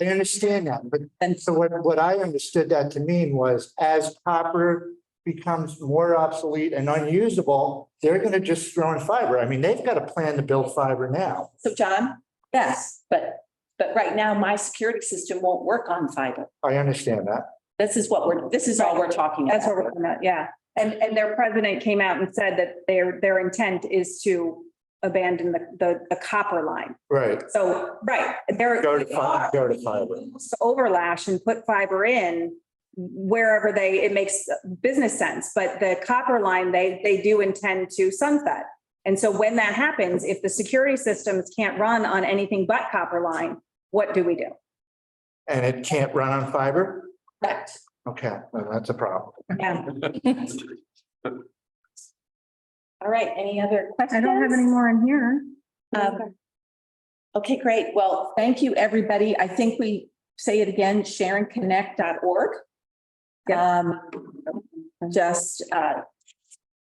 I understand that, but and so what I understood that to mean was, as copper becomes more obsolete and unusable, they're going to just throw in fiber. I mean, they've got a plan to build fiber now. So John, yes, but right now my security system won't work on fiber. I understand that. This is all we're talking about. That's what we're talking about, yeah. And their president came out and said that their intent is to abandon the copper line. Right. So, right, they're. Go to fiber. Overlash and put fiber in wherever it makes business sense, but the copper line, they do intend to sunset. And so when that happens, if the security systems can't run on anything but copper line, what do we do? And it can't run on fiber? Correct. Okay, well, that's a problem. Yeah. All right, any other questions? I don't have any more in here. Okay, great. Well, Thank you, everybody. I think we say it again, SharonConnect.org. Just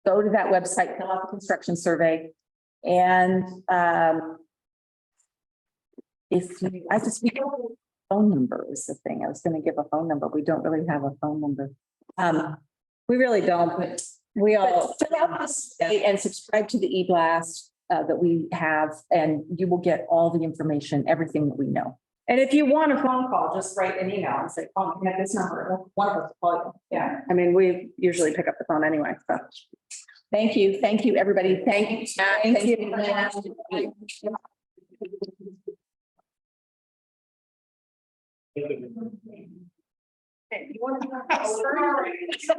go to that website, fill out the construction survey. And we don't have a phone number is the thing. I was going to give a phone number. We don't really have a phone number. We really don't, but we all. But fill out this and subscribe to the e-blast that we have, and you will get all the information, everything that we know. And if you want a phone call, just write an email and say, "Oh, I have this number." One of us will call you. Yeah, I mean, we usually pick up the phone anyway, so. Thank you, everybody. Thank you. Thank you. You want to-